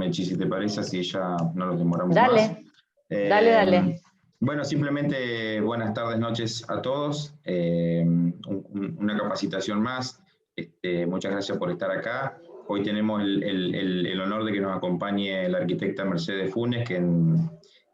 Mechi, si te parece, así ya no los demoramos Dale, más. dale. Bueno, simplemente buenas tardes, noches a todos. Una capacitación más. Muchas gracias por estar acá. Hoy tenemos el honor de que nos acompañe la arquitecta Mercedes Funes, que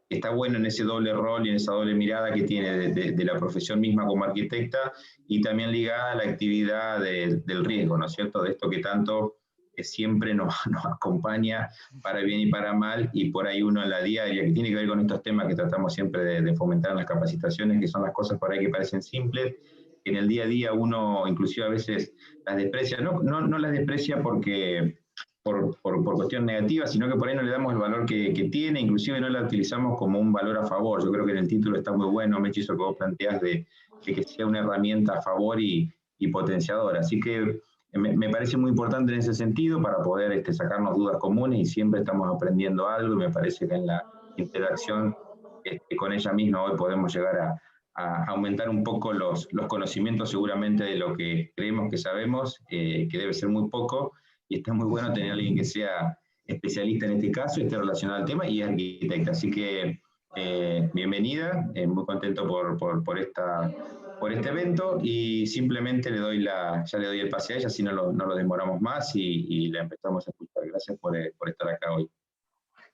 está bueno en ese doble rol y en esa doble mirada que tiene de la profesión misma como arquitecta y también ligada a la actividad del riesgo, ¿no es cierto? De esto que tanto siempre nos acompaña para bien y para mal, y por ahí uno en la diaria, que tiene que ver con estos temas que tratamos siempre de fomentar en las capacitaciones, que son las cosas por ahí que parecen simples, que en el día a día uno inclusive a veces las desprecia, no las desprecia porque por cuestión negativa, sino que por ahí no le damos el valor que tiene, inclusive no la utilizamos como un valor a favor. Yo creo que en el título está muy bueno, Mechi, eso que vos planteás de que sea una herramienta a favor y potenciadora. Así que me parece muy importante en ese sentido para poder sacarnos dudas comunes, y siempre estamos aprendiendo algo, y me parece que en la interacción con ella misma hoy podemos llegar a aumentar un poco los conocimientos seguramente de lo que creemos que sabemos, que debe ser muy poco, y está muy bueno tener a alguien que sea especialista en este caso, esté relacionado al tema y es arquitecta. Así que bienvenida, muy contento por este evento, y simplemente ya le doy el pase a ella, así no lo demoramos más y la empezamos a escuchar. Gracias por estar acá hoy.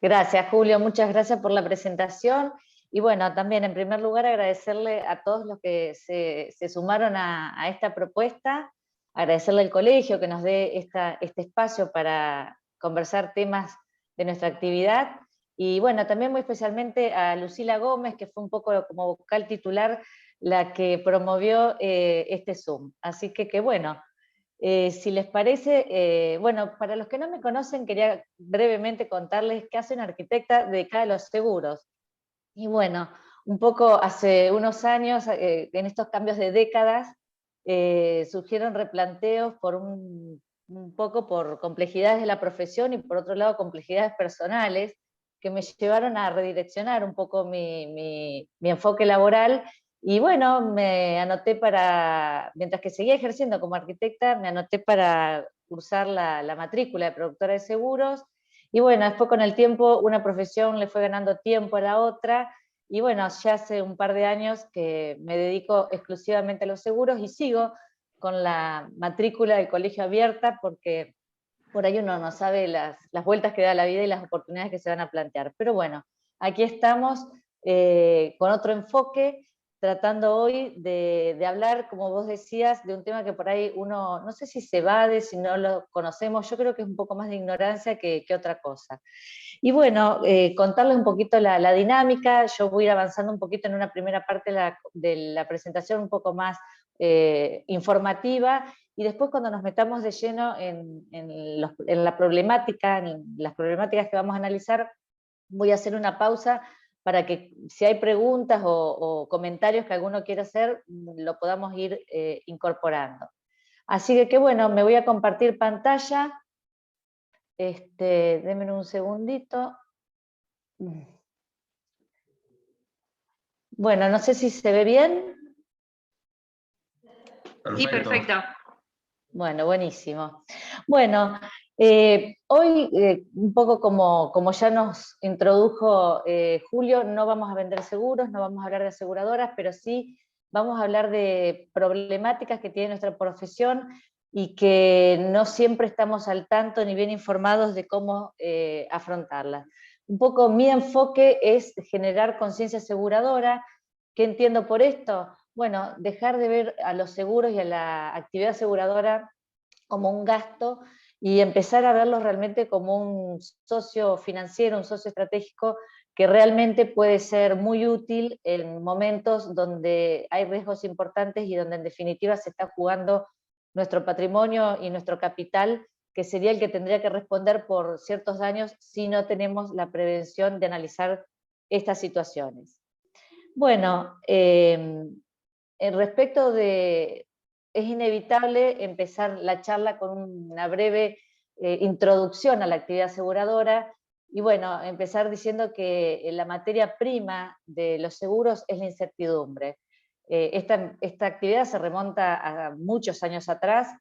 Gracias, Julio, muchas gracias por la presentación. Y bueno, también en primer lugar agradecerle a todos los que se sumaron a esta propuesta, agradecerle al colegio que nos dé este espacio para conversar temas de nuestra actividad, y bueno, también muy especialmente a Lucila Gómez, que fue un poco como vocal titular la que promovió este Zoom. Así que bueno, si les parece, bueno, para los que no me conocen, quería brevemente contarles qué hace una arquitecta dedicada a los seguros. Y bueno, un poco hace unos años, en estos cambios de décadas, surgieron replanteos por un poco por complejidades de la profesión y por otro lado complejidades personales, que me llevaron a redireccionar un poco mi enfoque laboral. Y bueno, me anoté mientras que seguía ejerciendo como arquitecta, me anoté para cursar la matrícula de productora de seguros. Y bueno, después con el tiempo una profesión le fue ganando tiempo a la otra, y bueno, ya hace un par de años que me dedico exclusivamente a los seguros y sigo con la matrícula del colegio abierta, porque por ahí uno no sabe las vueltas que da la vida y las oportunidades que se van a plantear. Pero bueno, aquí estamos con otro enfoque, tratando hoy de hablar, como vos decías, de un tema que por ahí uno, no sé si se evade, si no lo conocemos, yo creo que es un poco más de ignorancia que otra cosa. Y bueno, contarles un poquito la dinámica. Yo voy a ir avanzando un poquito en una primera parte de la presentación un poco más informativa, y después cuando nos metamos de lleno en la problemática, en las problemáticas que vamos a analizar, voy a hacer una pausa para que si hay preguntas o comentarios que alguno quiera hacer, lo podamos ir incorporando. Así que bueno, me voy a compartir pantalla. Denme un segundito. Bueno, no sé si se ve bien. Perfecto. Sí, perfecto. Bueno, buenísimo. Bueno, hoy, un poco como ya nos introdujo Julio, no vamos a vender seguros, no vamos a hablar de aseguradoras, pero sí vamos a hablar de problemáticas que tiene nuestra profesión y que no siempre estamos al tanto ni bien informados de cómo afrontarlas. Un poco mi enfoque es generar conciencia aseguradora. ¿Qué entiendo por esto? Bueno, dejar de ver a los seguros y a la actividad aseguradora como un gasto y empezar a verlos realmente como un socio financiero, un socio estratégico que realmente puede ser muy útil en momentos donde hay riesgos importantes y donde en definitiva se está jugando nuestro patrimonio y nuestro capital, que sería el que tendría que responder por ciertos daños si no tenemos la prevención de analizar estas situaciones. Bueno, respecto de, es inevitable empezar la charla con una breve introducción a la actividad aseguradora, y bueno, empezar diciendo que la materia prima de los seguros es la incertidumbre. Esta actividad se remonta a muchos años atrás,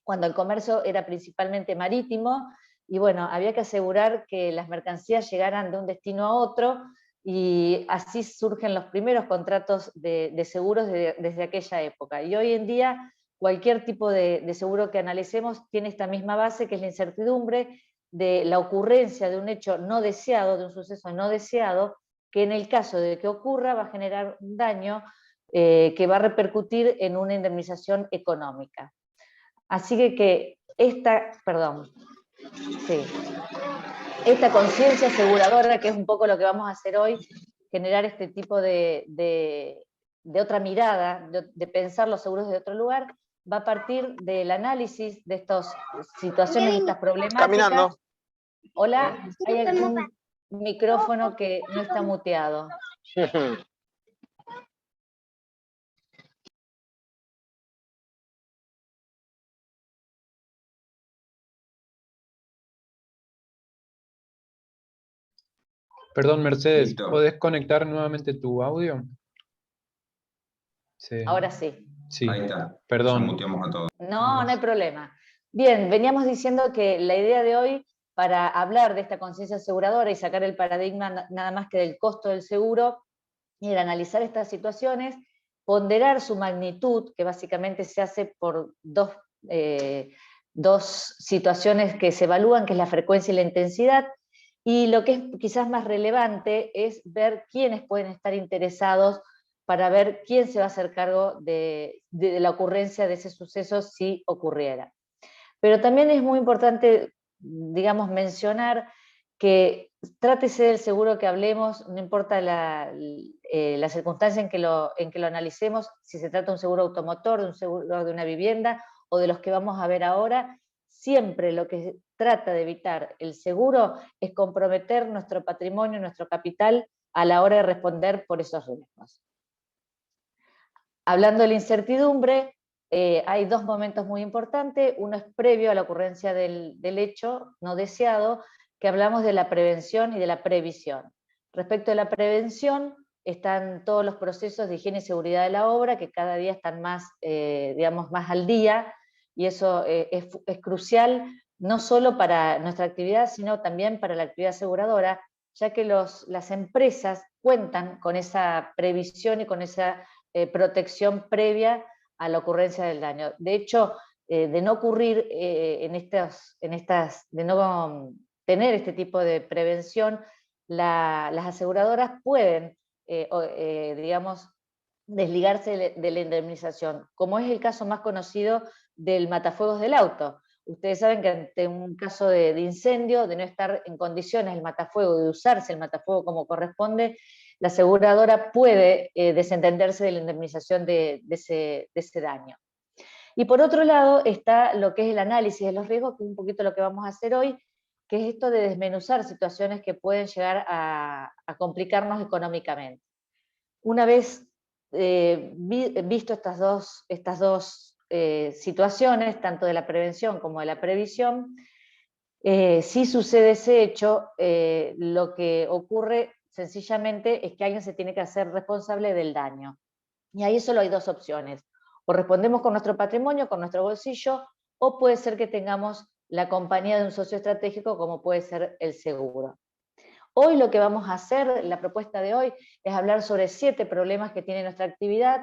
cuando el comercio era principalmente marítimo, y bueno, había que asegurar que las mercancías llegaran de un destino a otro, y así surgen los primeros contratos de seguros desde aquella época. Y hoy en día cualquier tipo de seguro que analicemos tiene esta misma base, que es la incertidumbre de la ocurrencia de un hecho no deseado, de un suceso no deseado, que en el caso de que ocurra va a generar un daño que va a repercutir en una indemnización económica. Así que esta conciencia aseguradora, que es un poco lo que vamos a hacer hoy, generar este tipo de otra mirada, de pensar los seguros de otro lugar, va a partir del análisis de estas situaciones, de estas problemáticas. Caminando. Hola, hay algún micrófono que no está muteado. Perdón, Mercedes, Listo. ¿podés conectar nuevamente tu audio? Sí. Ahora sí. Sí, Ahí está. perdón. Ya muteamos a todos. No hay problema. Bien, veníamos diciendo que la idea de hoy, para hablar de esta conciencia aseguradora y sacar el paradigma nada más que del costo del seguro, era analizar estas situaciones, ponderar su magnitud, que básicamente se hace por dos situaciones que se evalúan, que es la frecuencia y la intensidad, y lo que es quizás más relevante es ver quiénes pueden estar interesados, para ver quién se va a hacer cargo de la ocurrencia de ese suceso si ocurriera. Pero también es muy importante, digamos, mencionar que trátese del seguro que hablemos, no importa la circunstancia en que lo analicemos, si se trata de un seguro automotor, de un seguro de una vivienda, o de los que vamos a ver ahora, siempre lo que trata de evitar el seguro es comprometer nuestro patrimonio, nuestro capital, a la hora de responder por esos riesgos. Hablando de la incertidumbre, hay dos momentos muy importantes. Uno es previo a la ocurrencia del hecho no deseado, que hablamos de la prevención y de la previsión. Respecto a la prevención, están todos los procesos de higiene y seguridad de la obra, que cada día están más, digamos, más al día, y eso es crucial, no solo para nuestra actividad, sino también para la actividad aseguradora, ya que las empresas cuentan con esa previsión y con esa protección previa a la ocurrencia del daño. De hecho, de no ocurrir de no tener este tipo de prevención, las aseguradoras pueden, digamos, desligarse de la indemnización, como es el caso más conocido del matafuegos del auto. Ustedes saben que ante un caso de incendio, de no estar en condiciones el matafuego, de usarse el matafuego como corresponde, la aseguradora puede desentenderse de la indemnización de ese daño. Y por otro lado está lo que es el análisis de los riesgos, que es un poquito lo que vamos a hacer hoy, que es esto de desmenuzar situaciones que pueden llegar a complicarnos económicamente. Una vez visto estas dos situaciones, tanto de la prevención como de la previsión, si sucede ese hecho, lo que ocurre sencillamente es que alguien se tiene que hacer responsable del daño. Y ahí solo hay dos opciones: o respondemos con nuestro patrimonio, con nuestro bolsillo, o puede ser que tengamos la compañía de un socio estratégico, como puede ser el seguro. Hoy lo que vamos a hacer, la propuesta de hoy, es hablar sobre 7 problemas que tiene nuestra actividad,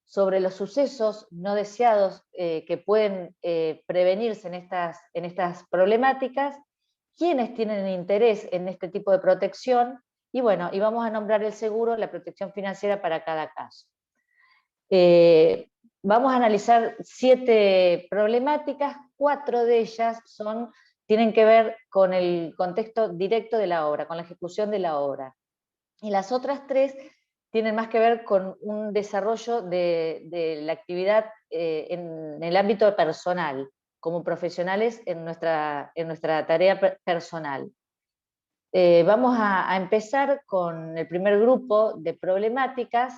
sobre los sucesos no deseados que pueden prevenirse en estas problemáticas, quiénes tienen interés en este tipo de protección, y bueno, y vamos a nombrar el seguro, la protección financiera para cada caso. Vamos a analizar 7 problemáticas, 4 de ellas tienen que ver con el contexto directo de la obra, con la ejecución de la obra. Y las otras 3 tienen más que ver con un desarrollo de la actividad en el ámbito personal, como profesionales en nuestra tarea personal. Vamos a empezar con el primer grupo de problemáticas,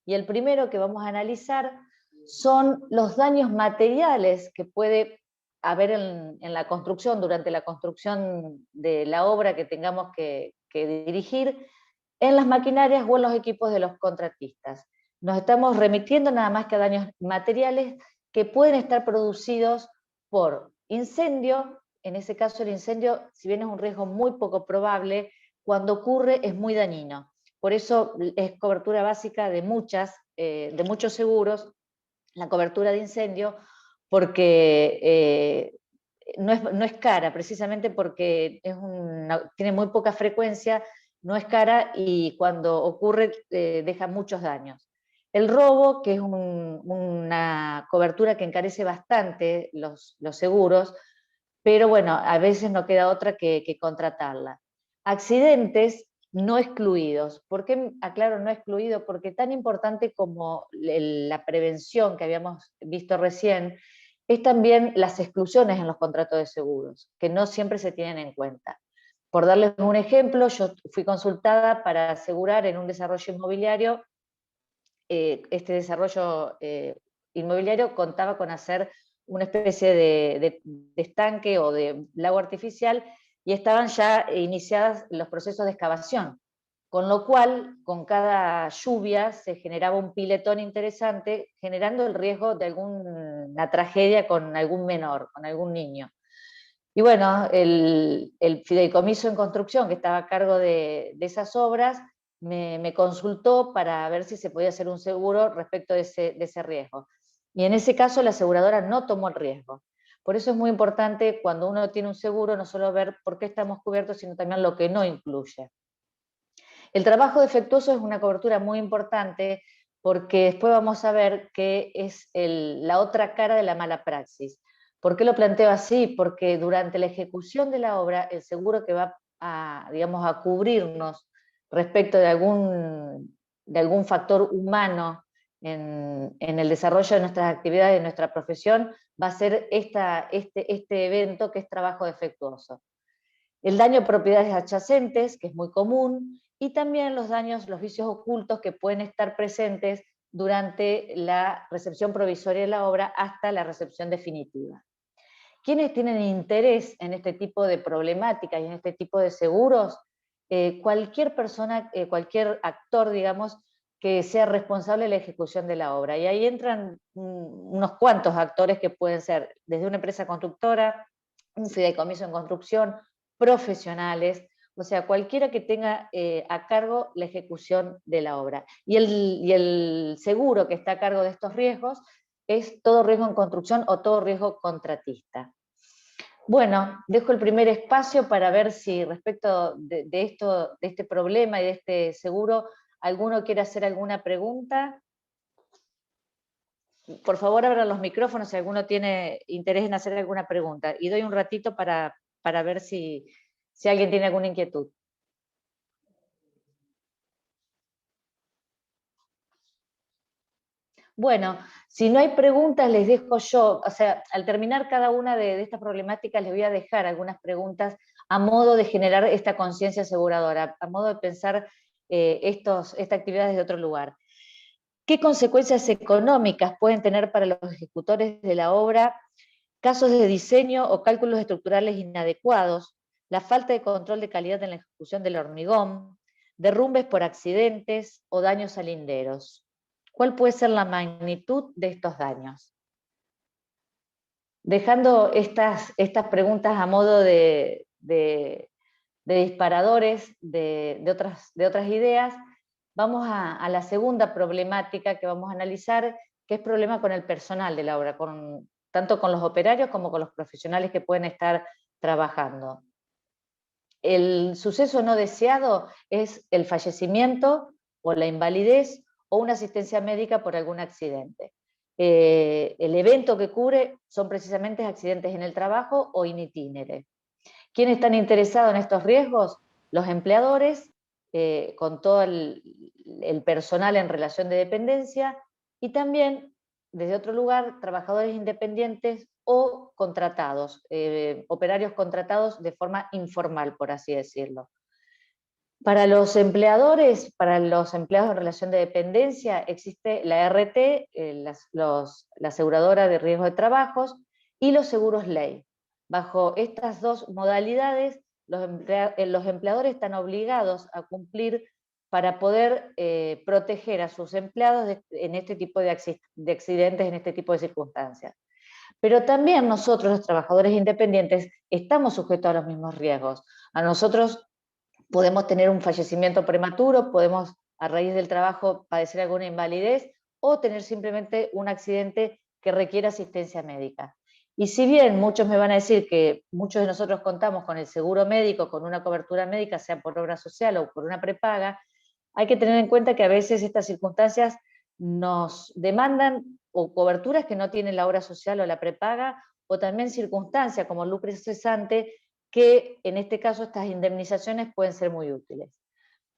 y el primero que vamos a analizar son los daños materiales que puede haber en la construcción, durante la construcción de la obra que tengamos que dirigir, en las maquinarias o en los equipos de los contratistas. Nos estamos remitiendo nada más que a daños materiales que pueden estar producidos por incendio, en ese caso el incendio, si bien es un riesgo muy poco probable, cuando ocurre es muy dañino. Por eso es cobertura básica de muchos seguros, la cobertura de incendio, porque no es cara, precisamente porque tiene muy poca frecuencia, no es cara y cuando ocurre deja muchos daños. El robo, que es una cobertura que encarece bastante los seguros, pero bueno, a veces no queda otra que contratarla. Accidentes no excluidos. ¿Por qué aclaro no excluido? Porque tan importante como la prevención que habíamos visto recién, es también las exclusiones en los contratos de seguros, que no siempre se tienen en cuenta. Por darles un ejemplo, yo fui consultada para asegurar en un desarrollo inmobiliario. Este desarrollo inmobiliario contaba con hacer una especie de estanque o de lago artificial y estaban ya iniciados los procesos de excavación, con lo cual con cada lluvia se generaba un piletón interesante, generando el riesgo de alguna tragedia con algún menor, con algún niño. Y bueno, el fideicomiso en construcción que estaba a cargo de esas obras me consultó para ver si se podía hacer un seguro respecto de ese riesgo. Y en ese caso la aseguradora no tomó el riesgo. Por eso es muy importante cuando uno tiene un seguro no solo ver por qué estamos cubiertos, sino también lo que no incluye. El trabajo defectuoso es una cobertura muy importante porque después vamos a ver que es la otra cara de la mala praxis. ¿Por qué lo planteo así? Porque durante la ejecución de la obra, el seguro que va digamos, a cubrirnos respecto de algún factor humano en el desarrollo de nuestras actividades, de nuestra profesión, va a ser este evento que es trabajo defectuoso. El daño a propiedades adyacentes, que es muy común, y también los daños, los vicios ocultos que pueden estar presentes durante la recepción provisoria de la obra hasta la recepción definitiva. ¿Quiénes tienen interés en este tipo de problemáticas y en este tipo de seguros? Cualquier persona, cualquier actor, digamos, que sea responsable de la ejecución de la obra. Y ahí entran unos cuantos actores que pueden ser desde una empresa constructora, un fideicomiso en construcción, profesionales, o sea, cualquiera que tenga a cargo la ejecución de la obra. Y el seguro que está a cargo de estos riesgos es todo riesgo en construcción o todo riesgo contratista. Bueno, dejo el primer espacio para ver si respecto de este problema y de este seguro, alguno quiere hacer alguna pregunta. Por favor, abran los micrófonos si alguno tiene interés en hacer alguna pregunta. Y doy un ratito para ver si alguien tiene alguna inquietud. Bueno, si no hay preguntas, les dejo yo, o sea, al terminar cada una de estas problemáticas, les voy a dejar algunas preguntas a modo de generar esta conciencia aseguradora, a modo de pensar estas actividades de otro lugar. ¿Qué consecuencias económicas pueden tener para los ejecutores de la obra casos de diseño o cálculos estructurales inadecuados, la falta de control de calidad en la ejecución del hormigón, derrumbes por accidentes o daños a linderos? ¿Cuál puede ser la magnitud de estos daños? Dejando estas preguntas a modo de disparadores de otras ideas, vamos a la segunda problemática que vamos a analizar, que es problema con el personal de la obra, tanto con los operarios como con los profesionales que pueden estar trabajando. El suceso no deseado es el fallecimiento o la invalidez o una asistencia médica por algún accidente. El evento que cubre son precisamente accidentes en el trabajo o in itinere. ¿Quiénes están interesados en estos riesgos? Los empleadores, con todo el personal en relación de dependencia, y también, desde otro lugar, trabajadores independientes o contratados, operarios contratados de forma informal, por así decirlo. Para los empleadores, para los empleados en relación de dependencia, existe la RT, la aseguradora de riesgo de trabajos, y los seguros ley. Bajo estas dos modalidades, los empleadores están obligados a cumplir para poder proteger a sus empleados en este tipo de accidentes, en este tipo de circunstancias. Pero también nosotros, los trabajadores independientes, estamos sujetos a los mismos riesgos. A nosotros podemos tener un fallecimiento prematuro, podemos a raíz del trabajo padecer alguna invalidez o tener simplemente un accidente que requiere asistencia médica. Y si bien muchos me van a decir que muchos de nosotros contamos con el seguro médico, con una cobertura médica, sea por obra social o por una prepaga, hay que tener en cuenta que a veces estas circunstancias nos demandan o coberturas que no tiene la obra social o la prepaga, o también circunstancias como lucro cesante, que en este caso estas indemnizaciones pueden ser muy útiles.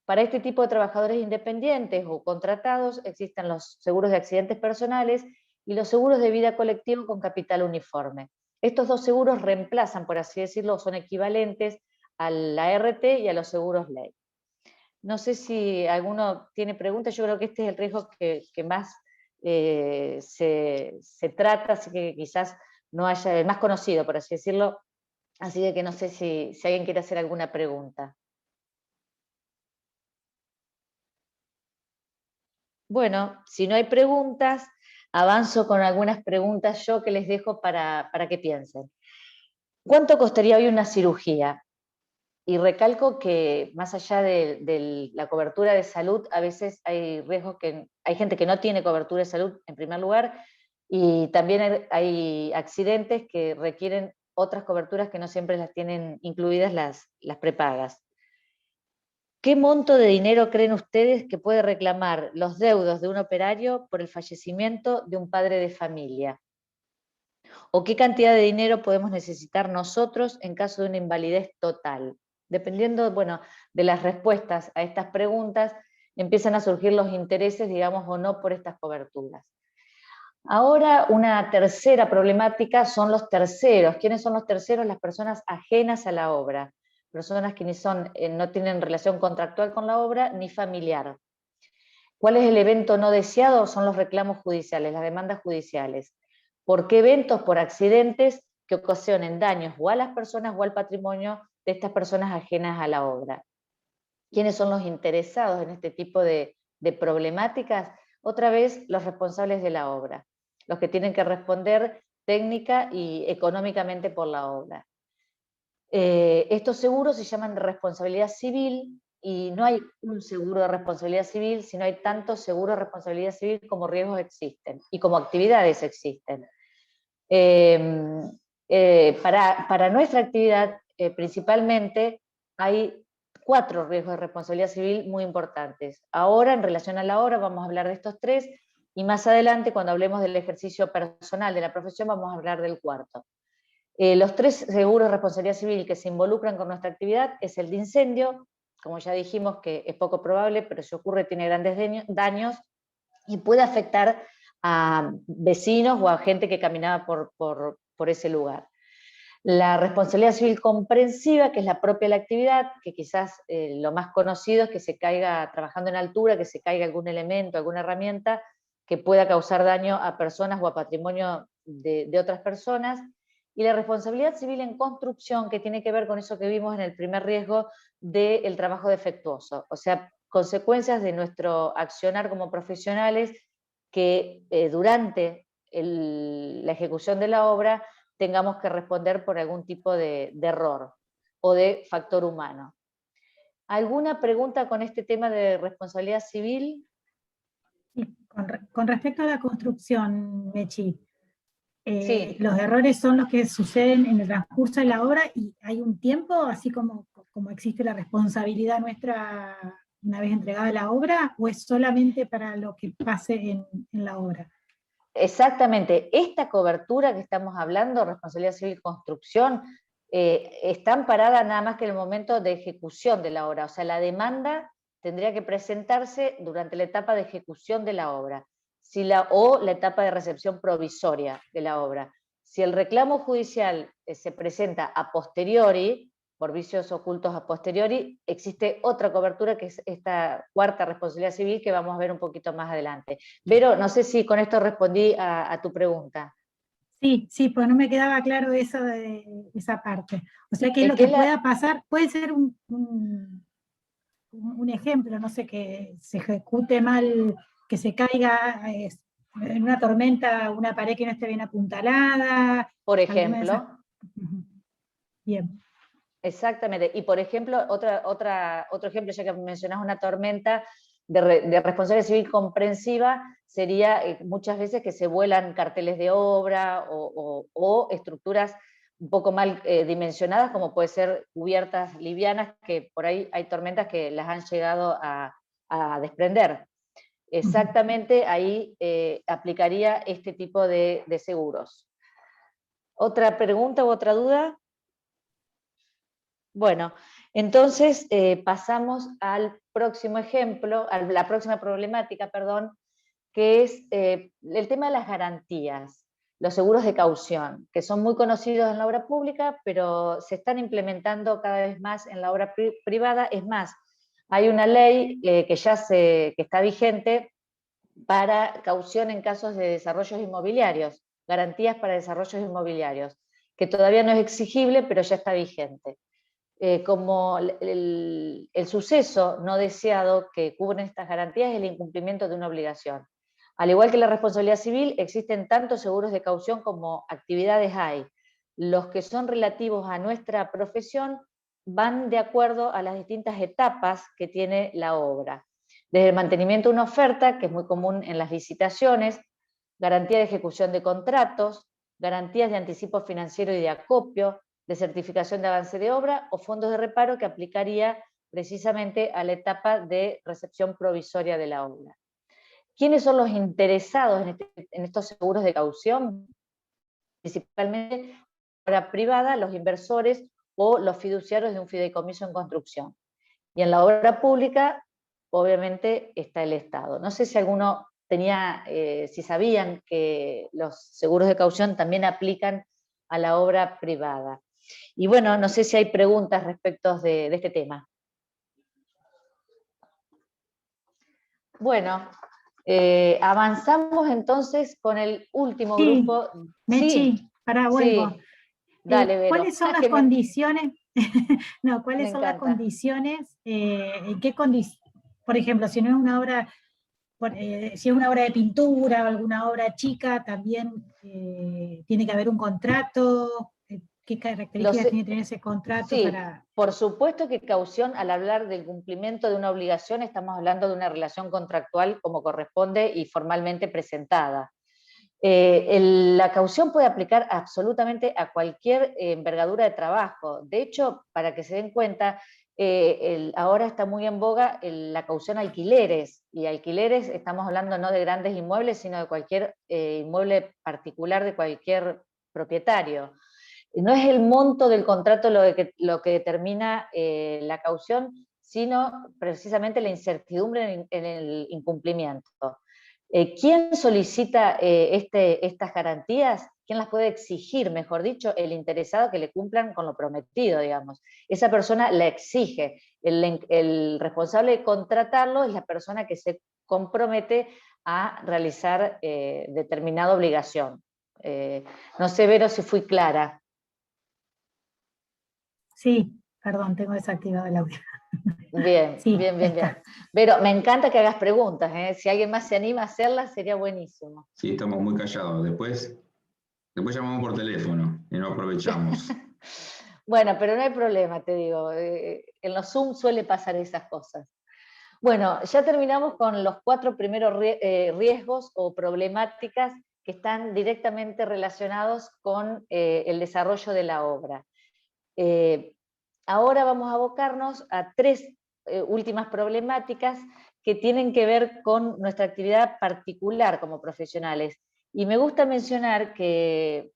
Para este tipo de trabajadores independientes o contratados existen los seguros de accidentes personales y los seguros de vida colectivo con capital uniforme. Estos dos seguros reemplazan, por así decirlo, son equivalentes a la ART y a los seguros ley. No sé si alguno tiene preguntas, yo creo que este es el riesgo que más se trata, así que quizás no haya, el más conocido, por así decirlo, así que no sé si alguien quiere hacer alguna pregunta. Bueno, si no hay preguntas, avanzo con algunas preguntas yo que les dejo para que piensen. ¿Cuánto costaría hoy una cirugía? Y recalco que más allá de la cobertura de salud, a veces hay riesgos que hay gente que no tiene cobertura de salud en primer lugar, y también hay accidentes que requieren otras coberturas que no siempre las tienen incluidas las prepagas. ¿Qué monto de dinero creen ustedes que puede reclamar los deudos de un operario por el fallecimiento de un padre de familia? ¿O qué cantidad de dinero podemos necesitar nosotros en caso de una invalidez total? Dependiendo, bueno, de las respuestas a estas preguntas, empiezan a surgir los intereses, digamos, o no por estas coberturas. Ahora, una tercera problemática son los terceros. ¿Quiénes son los terceros? Las personas ajenas a la obra. Personas que no tienen relación contractual con la obra ni familiar. ¿Cuál es el evento no deseado? Son los reclamos judiciales, las demandas judiciales. ¿Por qué eventos? Por accidentes que ocasionen daños o a las personas o al patrimonio de estas personas ajenas a la obra. ¿Quiénes son los interesados en este tipo de problemáticas? Otra vez, los responsables de la obra, los que tienen que responder técnica y económicamente por la obra. Estos seguros se llaman de responsabilidad civil, y no hay un seguro de responsabilidad civil, sino hay tantos seguros de responsabilidad civil como riesgos existen y como actividades existen. Para nuestra actividad, principalmente, hay 4 riesgos de responsabilidad civil muy importantes. Ahora, en relación a la obra, vamos a hablar de estos 3, y más adelante, cuando hablemos del ejercicio personal de la profesión, vamos a hablar del 4. Los 3 seguros de responsabilidad civil que se involucran con nuestra actividad es el de incendio, como ya dijimos que es poco probable, pero si ocurre tiene grandes daños y puede afectar a vecinos o a gente que caminaba por ese lugar. La responsabilidad civil comprensiva, que es la propia de la actividad, que quizás lo más conocido es que se caiga trabajando en altura, que se caiga algún elemento, alguna herramienta que pueda causar daño a personas o a patrimonio de otras personas. Y la responsabilidad civil en construcción, que tiene que ver con eso que vimos en el primer riesgo del trabajo defectuoso, o sea, consecuencias de nuestro accionar como profesionales que durante la ejecución de la obra tengamos que responder por algún tipo de error o de factor humano. ¿Alguna pregunta con este tema de responsabilidad civil? Sí, con respecto a la construcción, Mechi, Sí. los errores son los que suceden en el transcurso de la obra y hay un tiempo, así como existe la responsabilidad nuestra una vez entregada la obra, o es solamente para lo que pase en la obra. Exactamente, esta cobertura que estamos hablando, responsabilidad civil construcción, está amparada nada más que en el momento de ejecución de la obra, o sea, la demanda tendría que presentarse durante la etapa de ejecución de la obra, o la etapa de recepción provisoria de la obra. Si el reclamo judicial se presenta a posteriori, por vicios ocultos a posteriori, existe otra cobertura que es esta 4ª responsabilidad civil que vamos a ver un poquito más adelante. Vero, no sé si con esto respondí a tu pregunta. Sí, pues no me quedaba claro esa parte. O sea que lo que pueda pasar, puede ser un ejemplo, no sé, que se ejecute mal, que se caiga en una tormenta, una pared que no esté bien apuntalada. Por alguna de ejemplo. esas. Ujú. Bien. Exactamente. Y por ejemplo, otro ejemplo, ya que mencionás una tormenta de responsabilidad civil comprensiva, sería muchas veces que se vuelan carteles de obra o estructuras un poco mal dimensionadas, como puede ser cubiertas livianas, que por ahí hay tormentas que las han llegado a desprender. Exactamente ahí aplicaría este tipo de seguros. ¿Otra pregunta u otra duda? Bueno, entonces pasamos al próximo ejemplo, a la próxima problemática, perdón, que es el tema de las garantías, los seguros de caución, que son muy conocidos en la obra pública, pero se están implementando cada vez más en la obra privada. Es más, hay una ley que está vigente para caución en casos de desarrollos inmobiliarios, garantías para desarrollos inmobiliarios, que todavía no es exigible, pero ya está vigente. Como el suceso no deseado que cubren estas garantías es el incumplimiento de una obligación. Al igual que la responsabilidad civil, existen tanto seguros de caución como actividades hay. Los que son relativos a nuestra profesión van de acuerdo a las distintas etapas que tiene la obra. Desde el mantenimiento de una oferta, que es muy común en las licitaciones, garantía de ejecución de contratos, garantías de anticipo financiero y de acopio, de certificación de avance de obra o fondos de reparo que aplicaría precisamente a la etapa de recepción provisoria de la obra. ¿Quiénes son los interesados en estos seguros de caución? Principalmente la obra privada, los inversores o los fiduciarios de un fideicomiso en construcción. Y en la obra pública, obviamente, está el Estado. No sé si alguno tenía, si sabían que los seguros de caución también aplican a la obra privada. Y bueno, no sé si hay preguntas respecto de este tema. Bueno, avanzamos entonces con el último grupo. Mechi, Sí, ahora vuelvo. sí, dale, Vero. ¿Cuáles son las condiciones? No, Me ¿cuáles son las encanta. condiciones? ¿En qué por ejemplo, si no es una obra, si es una obra de pintura o alguna obra chica, también tiene que haber un contrato? ¿Qué características tiene que tener ese contrato Sí, para...? por supuesto que caución, al hablar del cumplimiento de una obligación, estamos hablando de una relación contractual como corresponde y formalmente presentada. La caución puede aplicar absolutamente a cualquier envergadura de trabajo. De hecho, para que se den cuenta, ahora está muy en boga la caución alquileres, y alquileres estamos hablando no de grandes inmuebles, sino de cualquier inmueble particular de cualquier propietario. No es el monto del contrato lo que determina la caución, sino precisamente la incertidumbre en el incumplimiento. ¿Quién solicita estas garantías? ¿Quién las puede exigir, mejor dicho? El interesado, que le cumplan con lo prometido, digamos. Esa persona la exige. El responsable de contratarlo es la persona que se compromete a realizar determinada obligación. No sé, Vero, si fui clara. Sí, perdón, tengo desactivado el audio. Bien, Sí, bien. Pero me encanta que hagas preguntas, ¿eh? Si alguien más se anima a hacerlas, sería buenísimo. Sí, estamos muy callados. Después llamamos por teléfono y no aprovechamos. Bueno, pero no hay problema, te digo. En los Zoom suele pasar esas cosas. Bueno, ya terminamos con los 4 primeros riesgos o problemáticas que están directamente relacionados con el desarrollo de la obra. Ahora vamos a abocarnos a 3 últimas problemáticas que tienen que ver con nuestra actividad particular como profesionales. Y me gusta mencionar que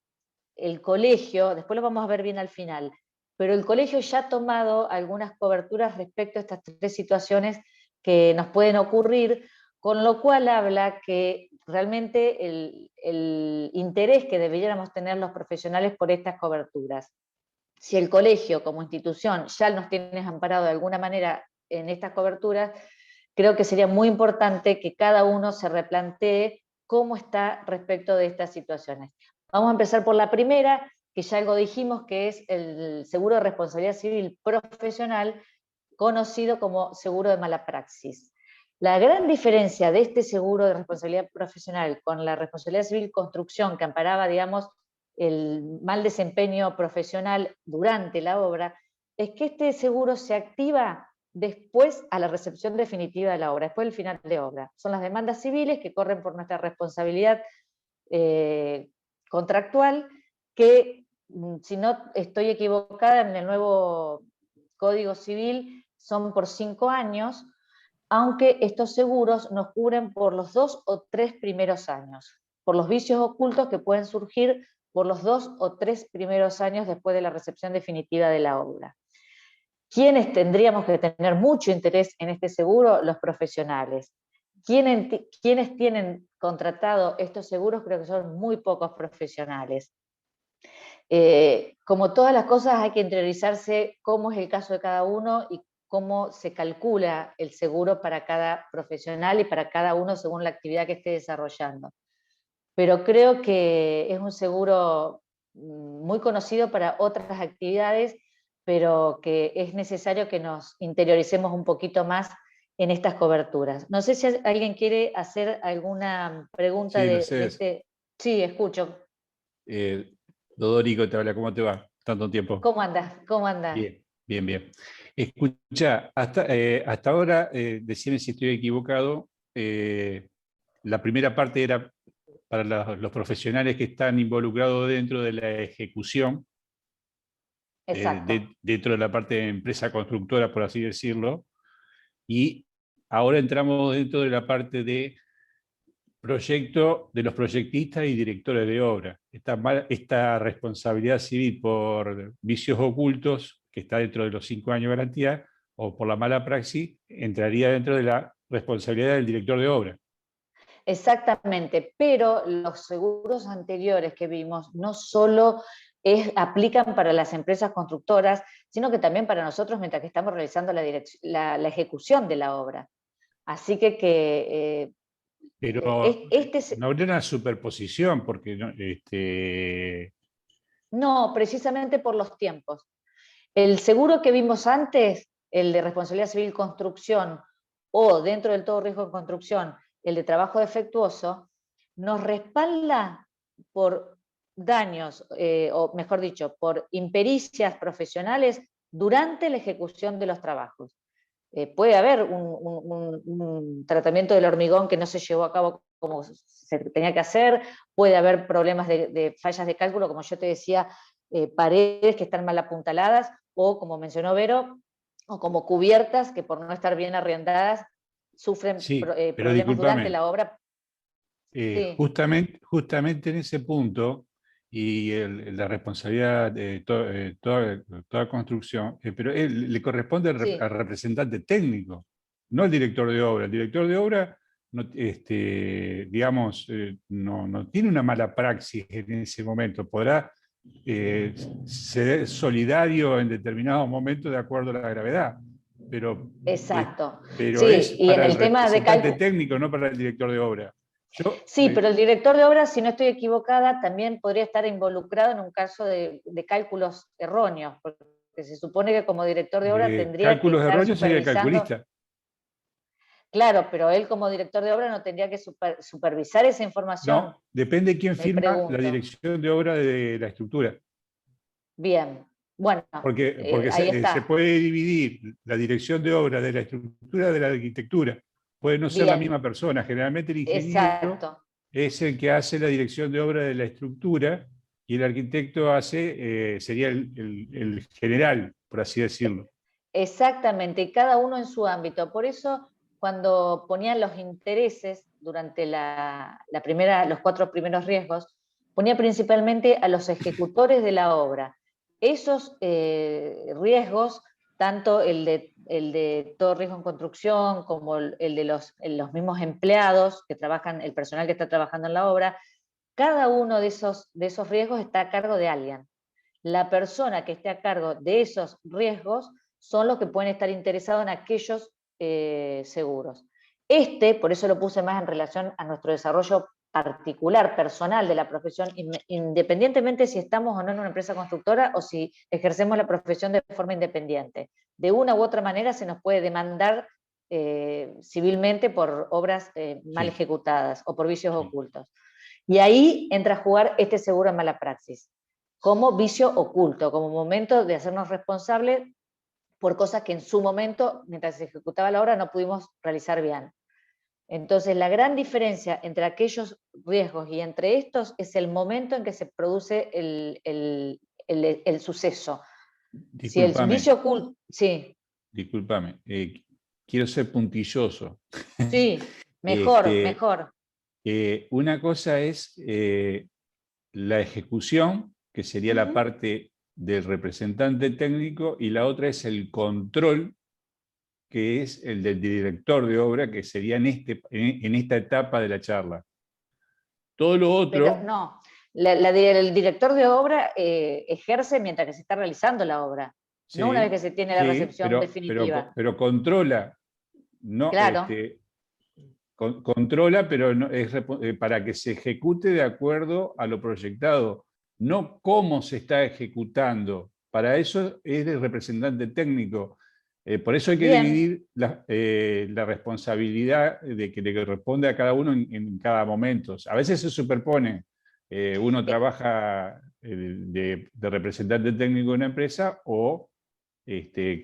el colegio, después lo vamos a ver bien al final, pero el colegio ya ha tomado algunas coberturas respecto a estas 3 situaciones que nos pueden ocurrir, con lo cual habla que realmente el interés que deberíamos tener los profesionales por estas coberturas. Si el colegio como institución ya nos tiene amparado de alguna manera en estas coberturas, creo que sería muy importante que cada uno se replantee cómo está respecto de estas situaciones. Vamos a empezar por la primera, que ya algo dijimos, que es el seguro de responsabilidad civil profesional, conocido como seguro de mala praxis. La gran diferencia de este seguro de responsabilidad profesional con la responsabilidad civil construcción, que amparaba, digamos, el mal desempeño profesional durante la obra, es que este seguro se activa después a la recepción definitiva de la obra, después del final de obra. Son las demandas civiles que corren por nuestra responsabilidad contractual, que, si no estoy equivocada, en el nuevo Código Civil son por 5 años, aunque estos seguros nos cubren por los 2 o 3 primeros años, por los vicios ocultos que pueden surgir por los 2 o 3 primeros años después de la recepción definitiva de la obra. ¿Quiénes tendríamos que tener mucho interés en este seguro? Los profesionales. ¿Quiénes tienen contratado estos seguros? Creo que son muy pocos profesionales. Como todas las cosas, hay que interiorizarse cómo es el caso de cada uno y cómo se calcula el seguro para cada profesional y para cada uno según la actividad que esté desarrollando. Pero creo que es un seguro muy conocido para otras actividades, pero que es necesario que nos interioricemos un poquito más en estas coberturas. No sé si alguien quiere hacer alguna pregunta Sí, de Mercedes. este... Sí, escucho. Dodorico te habla, ¿cómo te va? Tanto tiempo. ¿Cómo andas? ¿Cómo andas? Bien, bien, bien. Escucha, hasta ahora, decime si estoy equivocado, la primera parte era para los profesionales que están involucrados dentro de la ejecución, Exacto. dentro de la parte de empresa constructora, por así decirlo, y ahora entramos dentro de la parte de proyecto de los proyectistas y directores de obra. Esta responsabilidad civil por vicios ocultos, que está dentro de los 5 años de garantía, o por la mala praxis, entraría dentro de la responsabilidad del director de obra. Exactamente, pero los seguros anteriores que vimos no solo aplican para las empresas constructoras, sino que también para nosotros mientras que estamos realizando la ejecución de la obra. Así que Pero este... no habría una superposición, porque No, precisamente por los tiempos. El seguro que vimos antes, el de responsabilidad civil construcción, o dentro del todo riesgo en construcción, el de trabajo defectuoso, nos respalda por daños, o mejor dicho, por impericias profesionales durante la ejecución de los trabajos. Puede haber un tratamiento del hormigón que no se llevó a cabo como se tenía que hacer, puede haber problemas de fallas de cálculo, como yo te decía, paredes que están mal apuntaladas, o como mencionó Vero, o como cubiertas que por no estar bien arriendadas sufren sí, pero problemas durante discúlpame, la obra. Sí, justamente en ese punto, y la responsabilidad de toda construcción, pero le corresponde sí. al representante técnico, no al director de obra. El director de obra, no, digamos, no tiene una mala praxis en ese momento, podrá ser solidario en determinados momentos de acuerdo a la gravedad, pero, Exacto. pero es Sí, y en para el el tema de representante cálculo... técnico, no para el director de obra. Sí, pero el director de obra, si no estoy equivocada, también podría estar involucrado en un caso de cálculos erróneos, porque se supone que como director de obra tendría que Cálculos estar erróneos sería el supervisando. calculista. Claro, pero él como director de obra no tendría que supervisar esa información. No, depende de quién Me firma la pregunto. dirección de obra de la estructura. Bien, bueno, Porque ahí se está. puede dividir la dirección de obra de la estructura de la arquitectura. Puede no ser la Bien, misma persona. Generalmente el ingeniero exacto. es el que hace la dirección de obra de la estructura y el arquitecto sería el general, por así decirlo. Exactamente, y cada uno en su ámbito. Por eso, cuando ponían los intereses durante los 4 primeros riesgos, ponía principalmente a los ejecutores de la obra. Esos riesgos, tanto el de todo riesgo en construcción, como el de los mismos empleados que trabajan, el personal que está trabajando en la obra, cada uno de esos riesgos está a cargo de alguien. La persona que esté a cargo de esos riesgos son los que pueden estar interesados en aquellos seguros. Por eso lo puse más en relación a nuestro desarrollo particular, personal de la profesión, independientemente si estamos o no en una empresa constructora o si ejercemos la profesión de forma independiente. De una u otra manera se nos puede demandar civilmente por obras mal Sí. ejecutadas o por vicios Sí. ocultos. Y ahí entra a jugar este seguro de mala praxis, como vicio oculto, como momento de hacernos responsables por cosas que en su momento, mientras se ejecutaba la obra, no pudimos realizar bien. Entonces, la gran diferencia entre aquellos riesgos y entre estos es el momento en que se produce el suceso. Si el Discúlpame, vicio oculto, sí, discúlpame. Quiero ser puntilloso. sí, mejor, Este, mejor. Una cosa es la ejecución, que sería la Ujú. parte del representante técnico, y la otra es el control, que es el del director de obra, que sería en esta etapa de la charla. Todo lo Pero otro, no, el director de obra ejerce mientras que se está realizando la obra, no una vez que sí, se tiene la sí, recepción definitiva. pero controla, no, Claro, controla, pero para que se ejecute de acuerdo a lo proyectado, no cómo se está ejecutando. Para eso es el representante técnico. Por eso hay que bien. dividir la responsabilidad de que le corresponde a cada uno en cada momento. A veces se superpone. Uno trabaja de representante técnico de una empresa o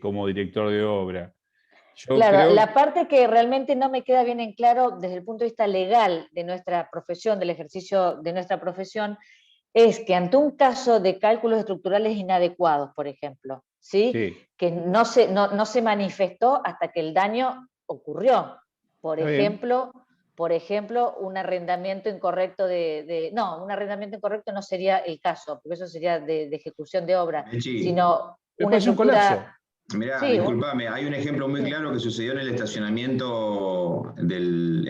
como director de obra. Yo Claro, creo. la parte que realmente no me queda bien en claro desde el punto de vista legal de nuestra profesión, del ejercicio de nuestra profesión, es que ante un caso de cálculos estructurales inadecuados, por ejemplo, ¿sí? Sí, Que no se manifestó hasta que el daño ocurrió. está bien. Por ejemplo, un arrendamiento incorrecto no, un arrendamiento incorrecto no sería el caso, porque eso sería de ejecución de obra, Mechi, sino una Después un colapso. estructura, mirá, sí, disculpame, hay un ejemplo muy sí. claro que sucedió en el estacionamiento del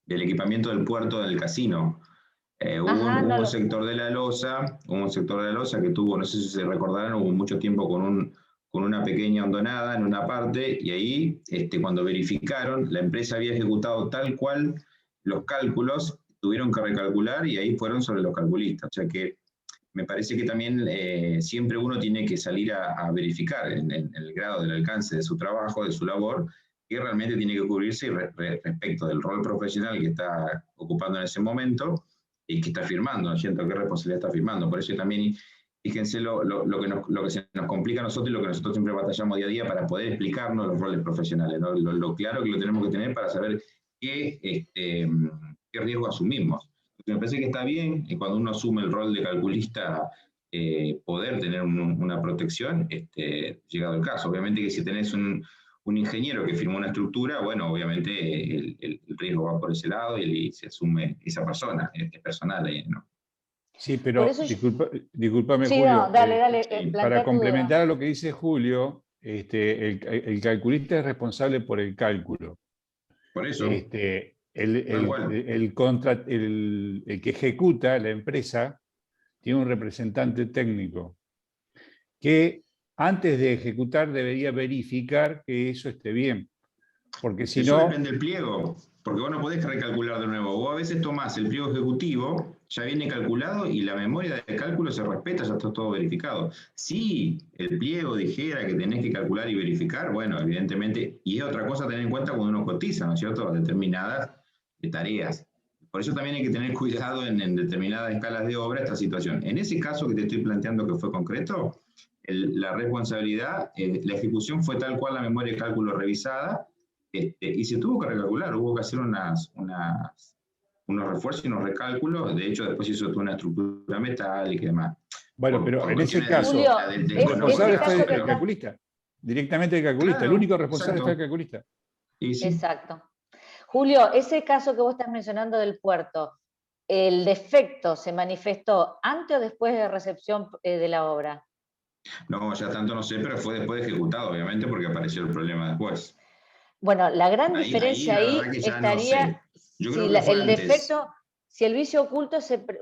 equipamiento del puerto del casino. Ajá, Hubo no un lo. sector de la losa, que tuvo, no sé si se recordarán, hubo mucho tiempo con una pequeña hondonada en una parte, y ahí, cuando verificaron, la empresa había ejecutado tal cual los cálculos, tuvieron que recalcular y ahí fueron sobre los calculistas. O sea que me parece que también siempre uno tiene que salir a verificar en el grado del alcance de su trabajo, de su labor, que realmente tiene que cubrirse respecto del rol profesional que está ocupando en ese momento y que está firmando, ¿no es cierto? ¿Qué responsabilidad está firmando? Por eso también, fíjense lo que se nos complica a nosotros y lo que nosotros siempre batallamos día a día para poder explicarnos los roles profesionales, ¿no? Lo claro que lo tenemos que tener para saber qué riesgo asumimos. Me parece que está bien cuando uno asume el rol de calculista poder tener una protección, llegado el caso. Obviamente que si tenés un ingeniero que firmó una estructura, bueno, obviamente el riesgo va por ese lado y se asume esa persona, personal, ¿no? Sí, Por pero eso, discúlpame, sí, no, Julio. dale, dale, Sí. Para plantea tu duda. complementar a lo que dice Julio, el calculista es responsable por el cálculo. Por eso, Este, tal cual. el que ejecuta, la empresa, tiene un representante técnico que antes de ejecutar debería verificar que eso esté bien. Porque si Eso no, depende del pliego, porque vos no podés recalcular de nuevo. Vos a veces tomás el pliego ejecutivo, ya viene calculado y la memoria de cálculo se respeta, ya está todo verificado. Si el pliego dijera que tenés que calcular y verificar, bueno, evidentemente, y es otra cosa a tener en cuenta cuando uno cotiza, ¿no es cierto?, determinadas tareas. Por eso también hay que tener cuidado en determinadas escalas de obra esta situación. En ese caso que te estoy planteando que fue concreto, la responsabilidad, la ejecución fue tal cual la memoria de cálculo revisada, y se tuvo que recalcular, hubo que hacer unos refuerzos y unos recálculos. De hecho, después hizo toda una estructura metálica y demás. bueno, pero Por en ese cuestiones Julio, caso, de el ese responsable económicas. fue caso que el Pero, estás. calculista, directamente el calculista. El claro, único responsable fue el exacto. calculista. Y sí. Exacto. Julio, ese caso que vos estás mencionando del puerto, ¿el defecto se manifestó antes o después de la recepción de la obra? No, ya tanto no sé, pero fue después de ejecutado, obviamente, porque apareció el problema después. Bueno, la gran Ahí diferencia la verdad ahí que ya no estaría sé. Yo si creo que fue el antes. defecto, si el vicio oculto,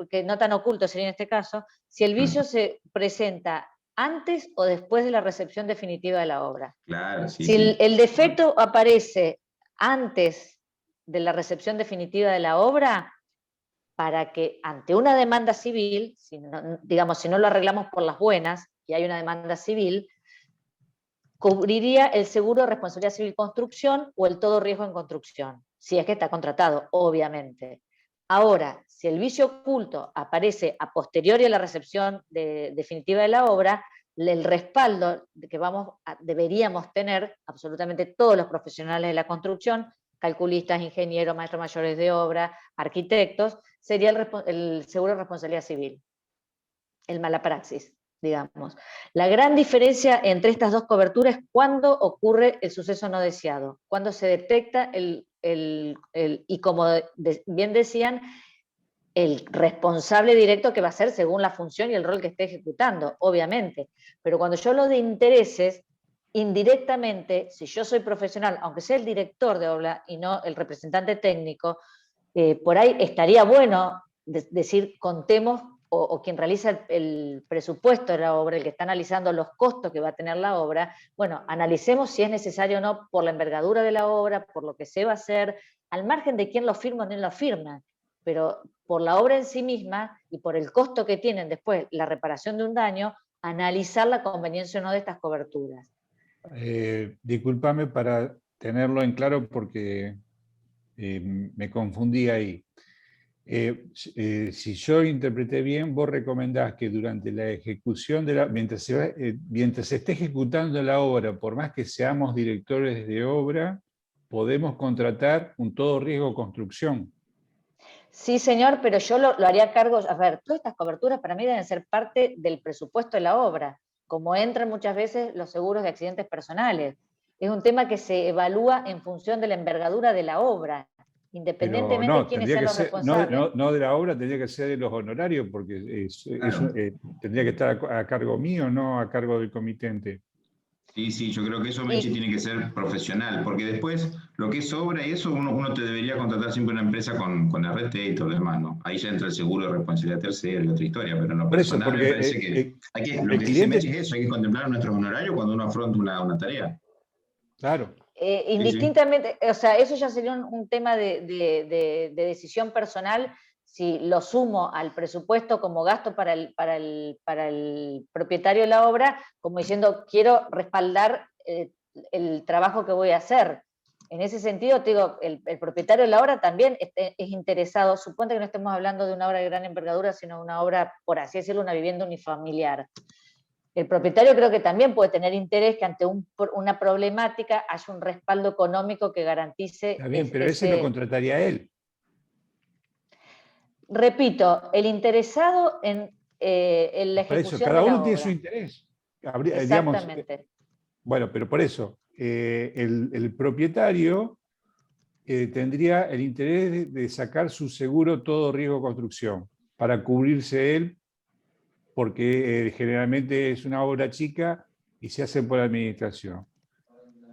que no tan oculto sería en este caso, si el vicio se presenta antes o después de la recepción definitiva de la obra. Claro, sí, Si sí. el defecto aparece antes de la recepción definitiva de la obra, para que ante una demanda civil, si no lo arreglamos por las buenas y hay una demanda civil, cubriría el seguro de responsabilidad civil construcción o el todo riesgo en construcción, si es que está contratado, obviamente. Ahora, si el vicio oculto aparece a posteriori a la recepción definitiva de la obra, el respaldo que deberíamos tener absolutamente todos los profesionales de la construcción, calculistas, ingenieros, maestros mayores de obra, arquitectos, sería el seguro de responsabilidad civil, el malapraxis, digamos. La gran diferencia entre estas dos coberturas es cuando ocurre el suceso no deseado, cuando se detecta y como bien decían, el responsable directo que va a ser según la función y el rol que esté ejecutando, obviamente. Pero cuando yo hablo de intereses, indirectamente, si yo soy profesional, aunque sea el director de obra y no el representante técnico, por ahí estaría bueno decir, contemos, o quien realiza el presupuesto de la obra, el que está analizando los costos que va a tener la obra, bueno, analicemos si es necesario o no por la envergadura de la obra, por lo que se va a hacer, al margen de quién lo firma o no lo firma, pero por la obra en sí misma y por el costo que tienen después la reparación de un daño, analizar la conveniencia o no de estas coberturas. Discúlpame para tenerlo en claro porque me confundí ahí. Si yo interpreté bien, vos recomendás que durante la ejecución mientras se esté ejecutando la obra, por más que seamos directores de obra, podemos contratar un todo riesgo construcción. Sí, señor, pero yo lo haría cargo, a ver, todas estas coberturas para mí deben ser parte del presupuesto de la obra, como entran muchas veces los seguros de accidentes personales. Es un tema que se evalúa en función de la envergadura de la obra, independientemente de quiénes sean los responsables. No de la obra, tendría que ser de los honorarios, porque tendría que estar a cargo mío, no a cargo del comitente. Sí, yo creo que eso, Mechi, tiene que ser profesional, porque después lo que es obra y eso uno te debería contratar siempre una empresa con RT y todo lo demás, ¿no? Ahí ya entra el seguro de responsabilidad tercera y otra historia, pero en lo personal me parece que lo que dice Mechi es eso, hay que contemplar nuestros honorarios cuando uno afronta una tarea. Claro. Indistintamente, o sea, eso ya sería un tema de decisión personal, si lo sumo al presupuesto como gasto para el propietario de la obra, como diciendo, quiero respaldar el trabajo que voy a hacer. En ese sentido, te digo, el propietario de la obra también es interesado, suponte que no estemos hablando de una obra de gran envergadura, sino de una obra, por así decirlo, una vivienda unifamiliar. El propietario creo que también puede tener interés que ante una problemática haya un respaldo económico que garantice... Está bien, pero ese lo contrataría él. Repito, el interesado en la ejecución de la obra. Cada uno tiene su interés. Exactamente. Digamos, bueno, pero por eso, el propietario tendría el interés de sacar su seguro todo riesgo construcción para cubrirse él, porque generalmente es una obra chica y se hace por la administración.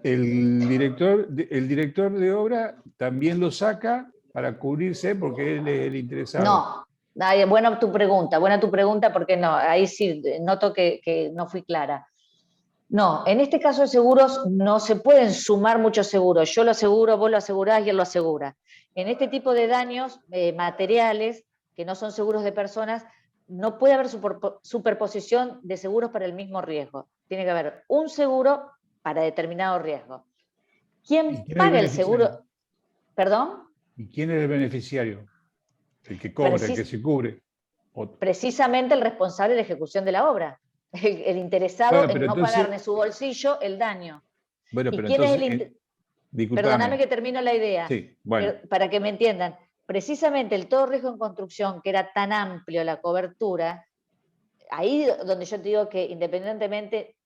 El director de obra también lo saca para cubrirse porque él es el interesado. No, buena tu pregunta, porque no, ahí sí noto que no fui clara. No, en este caso de seguros no se pueden sumar muchos seguros. Yo lo aseguro, vos lo asegurás y él lo asegura. En este tipo de daños materiales, que no son seguros de personas, no puede haber superposición de seguros para el mismo riesgo. Tiene que haber un seguro para determinado riesgo. ¿Quién paga el seguro? ¿Perdón? ¿Y quién es el beneficiario? El que cobra, el que se cubre. Precisamente el responsable de la ejecución de la obra. El interesado en no pagar de su bolsillo el daño. Bueno, pero ¿Y quién entonces, es Perdóname que termino la idea. Sí, bueno. Para que me entiendan. Precisamente el todo riesgo en construcción, que era tan amplio la cobertura, ahí donde yo te digo que independientemente,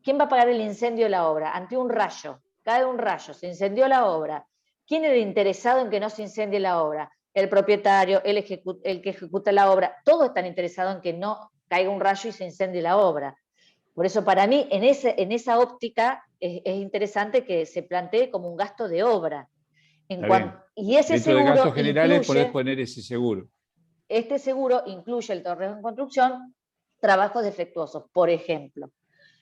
¿quién va a pagar el incendio de la obra? Ante un rayo, cae un rayo, se incendió la obra. ¿Quién era el interesado en que no se incendie la obra? El propietario, el que ejecuta la obra, todos están interesados en que no caiga un rayo y se incendie la obra. Por eso para mí, en esa óptica, es interesante que se plantee como un gasto de obra. Y ese dentro seguro de gastos generales incluye, podés poner ese seguro. Este seguro incluye el todo riesgo en construcción, trabajos defectuosos, por ejemplo.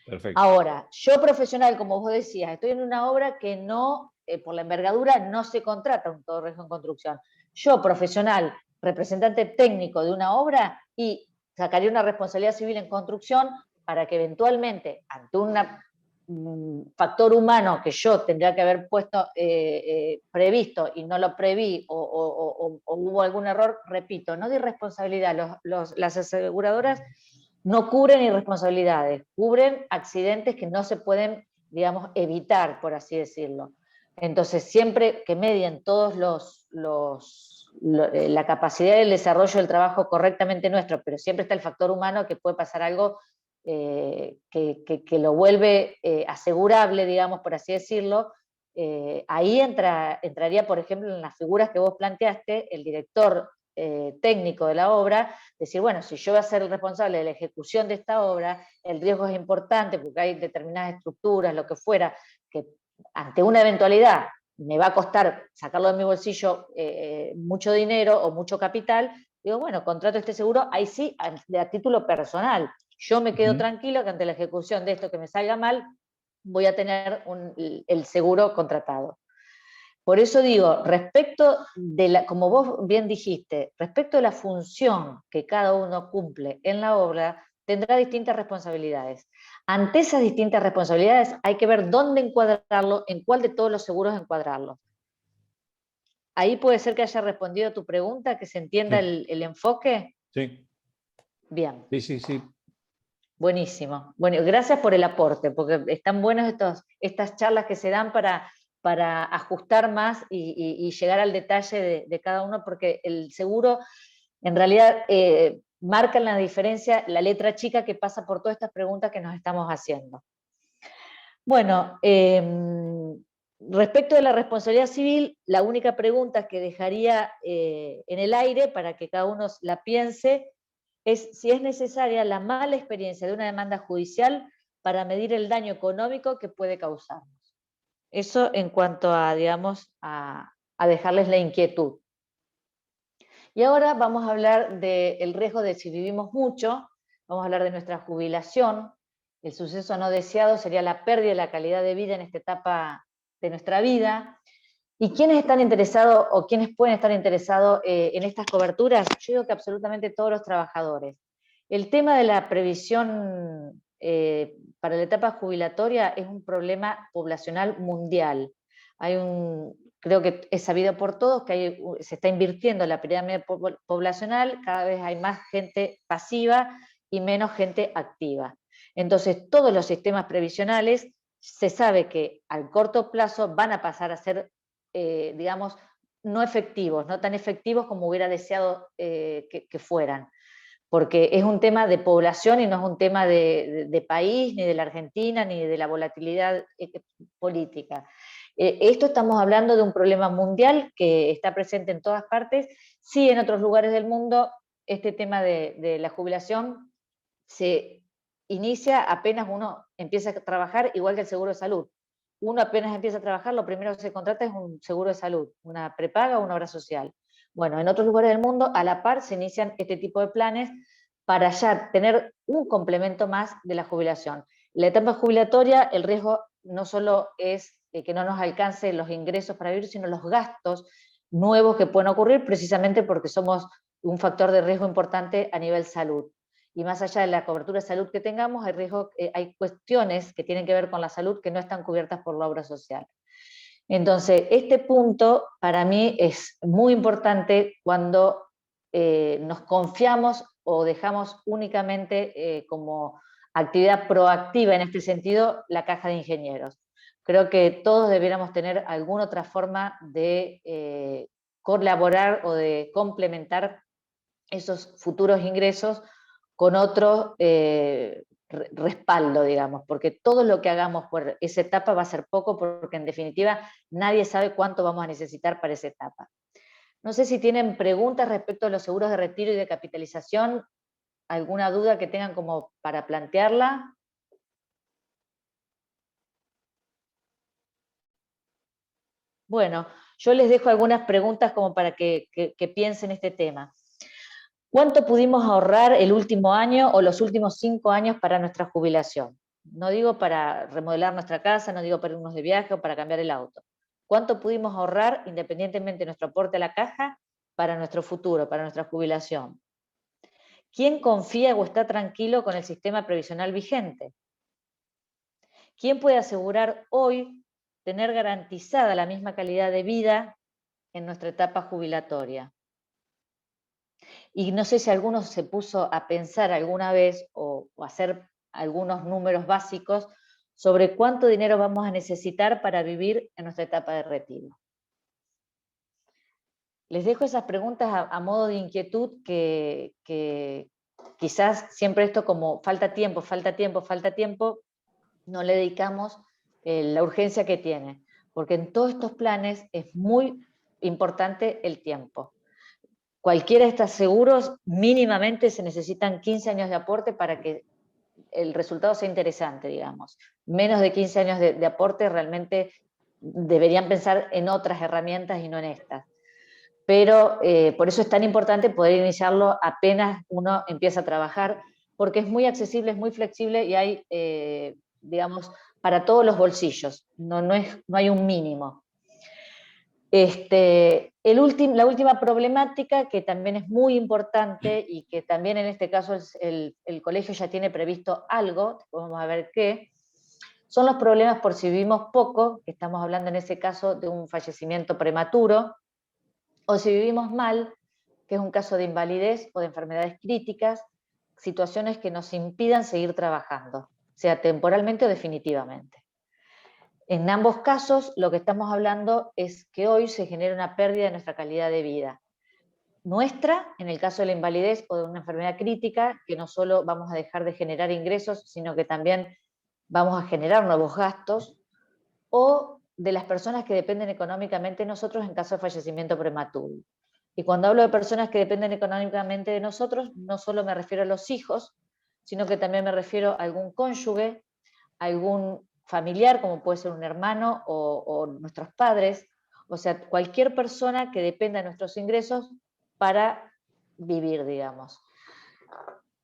Perfecto. Ahora, yo profesional, como vos decías, estoy en una obra que no, por la envergadura, no se contrata un todo riesgo en construcción. Yo, profesional, representante técnico de una obra, y sacaría una responsabilidad civil en construcción para que eventualmente, ante una factor humano que yo tendría que haber puesto previsto y no lo preví o hubo algún error, repito, no de irresponsabilidad, las aseguradoras no cubren irresponsabilidades, cubren accidentes que no se pueden, digamos, evitar, por así decirlo. Entonces, siempre que medien todos la capacidad del desarrollo del trabajo correctamente nuestro, pero siempre está el factor humano que puede pasar algo que lo vuelve asegurable, digamos, por así decirlo. Ahí entraría, por ejemplo, en las figuras que vos planteaste, el director técnico de la obra, decir, bueno, si yo voy a ser el responsable de la ejecución de esta obra, el riesgo es importante porque hay determinadas estructuras, lo que fuera, que ante una eventualidad me va a costar sacarlo de mi bolsillo mucho dinero o mucho capital, digo, bueno, contrato este seguro, ahí sí, a título personal. Yo me quedo tranquilo que ante la ejecución de esto que me salga mal, voy a tener el seguro contratado. Por eso digo, respecto de como vos bien dijiste, respecto de la función que cada uno cumple en la obra, tendrá distintas responsabilidades. Ante esas distintas responsabilidades hay que ver dónde encuadrarlo, en cuál de todos los seguros encuadrarlo. Ahí puede ser que haya respondido a tu pregunta, que se entienda Sí. el enfoque. Sí. Bien. Sí. Buenísimo. Bueno, gracias por el aporte, porque están buenas estas charlas que se dan para ajustar más y llegar al detalle de cada uno, porque el seguro en realidad marca la diferencia, la letra chica que pasa por todas estas preguntas que nos estamos haciendo. Bueno, respecto de la responsabilidad civil, la única pregunta que dejaría en el aire para que cada uno la piense es si es necesaria la mala experiencia de una demanda judicial para medir el daño económico que puede causarnos. Eso en cuanto a, digamos, a dejarles la inquietud. Y ahora vamos a hablar del riesgo de si vivimos mucho, vamos a hablar de nuestra jubilación. El suceso no deseado sería la pérdida de la calidad de vida en esta etapa de nuestra vida. ¿Y quiénes están interesados o quiénes pueden estar interesados en estas coberturas? Yo digo que absolutamente todos los trabajadores. El tema de la previsión para la etapa jubilatoria es un problema poblacional mundial. Creo que es sabido por todos que se está invirtiendo en la pirámide poblacional, cada vez hay más gente pasiva y menos gente activa. Entonces, todos los sistemas previsionales se sabe que al corto plazo van a pasar a ser digamos, no efectivos, no tan efectivos como hubiera deseado que fueran, porque es un tema de población y no es un tema de país, ni de la Argentina, ni de la volatilidad política. Esto estamos hablando de un problema mundial que está presente en todas partes. Sí, en otros lugares del mundo este tema de la jubilación se inicia apenas uno empieza a trabajar, igual que el seguro de salud. Uno apenas empieza a trabajar, lo primero que se contrata es un seguro de salud, una prepaga o una obra social. Bueno, en otros lugares del mundo, a la par, se inician este tipo de planes para ya tener un complemento más de la jubilación. La etapa jubilatoria, el riesgo no solo es que no nos alcance los ingresos para vivir, sino los gastos nuevos que pueden ocurrir, precisamente porque somos un factor de riesgo importante a nivel salud. Y más allá de la cobertura de salud que tengamos, hay cuestiones que tienen que ver con la salud que no están cubiertas por la obra social. Entonces, este punto para mí es muy importante cuando nos confiamos o dejamos únicamente como actividad proactiva en este sentido la caja de ingenieros. Creo que todos debiéramos tener alguna otra forma de colaborar o de complementar esos futuros ingresos con otro respaldo, digamos, porque todo lo que hagamos por esa etapa va a ser poco, porque en definitiva nadie sabe cuánto vamos a necesitar para esa etapa. No sé si tienen preguntas respecto a los seguros de retiro y de capitalización, alguna duda que tengan como para plantearla. Bueno, yo les dejo algunas preguntas como para que piensen este tema. ¿Cuánto pudimos ahorrar el último año o los últimos 5 años para nuestra jubilación? No digo para remodelar nuestra casa, no digo para irnos de viaje o para cambiar el auto. ¿Cuánto pudimos ahorrar, independientemente de nuestro aporte a la caja, para nuestro futuro, para nuestra jubilación? ¿Quién confía o está tranquilo con el sistema previsional vigente? ¿Quién puede asegurar hoy tener garantizada la misma calidad de vida en nuestra etapa jubilatoria? Y no sé si alguno se puso a pensar alguna vez o hacer algunos números básicos sobre cuánto dinero vamos a necesitar para vivir en nuestra etapa de retiro. Les dejo esas preguntas a modo de inquietud que quizás siempre esto como falta tiempo, no le dedicamos la urgencia que tiene, porque en todos estos planes es muy importante el tiempo. Cualquiera de estos seguros, mínimamente se necesitan 15 años de aporte para que el resultado sea interesante, digamos. Menos de 15 años de aporte realmente deberían pensar en otras herramientas y no en estas. Pero por eso es tan importante poder iniciarlo apenas uno empieza a trabajar, porque es muy accesible, es muy flexible y hay, digamos, para todos los bolsillos, no hay un mínimo. La última problemática, que también es muy importante y que también en este caso el colegio ya tiene previsto algo, vamos a ver qué, son los problemas por si vivimos poco, que estamos hablando en ese caso de un fallecimiento prematuro, o si vivimos mal, que es un caso de invalidez o de enfermedades críticas, situaciones que nos impidan seguir trabajando, sea temporalmente o definitivamente. En ambos casos, lo que estamos hablando es que hoy se genera una pérdida de nuestra calidad de vida. Nuestra, en el caso de la invalidez o de una enfermedad crítica, que no solo vamos a dejar de generar ingresos, sino que también vamos a generar nuevos gastos, o de las personas que dependen económicamente de nosotros en caso de fallecimiento prematuro. Y cuando hablo de personas que dependen económicamente de nosotros, no solo me refiero a los hijos, sino que también me refiero a algún cónyuge, a algún familiar, como puede ser un hermano o nuestros padres, o sea, cualquier persona que dependa de nuestros ingresos para vivir, digamos.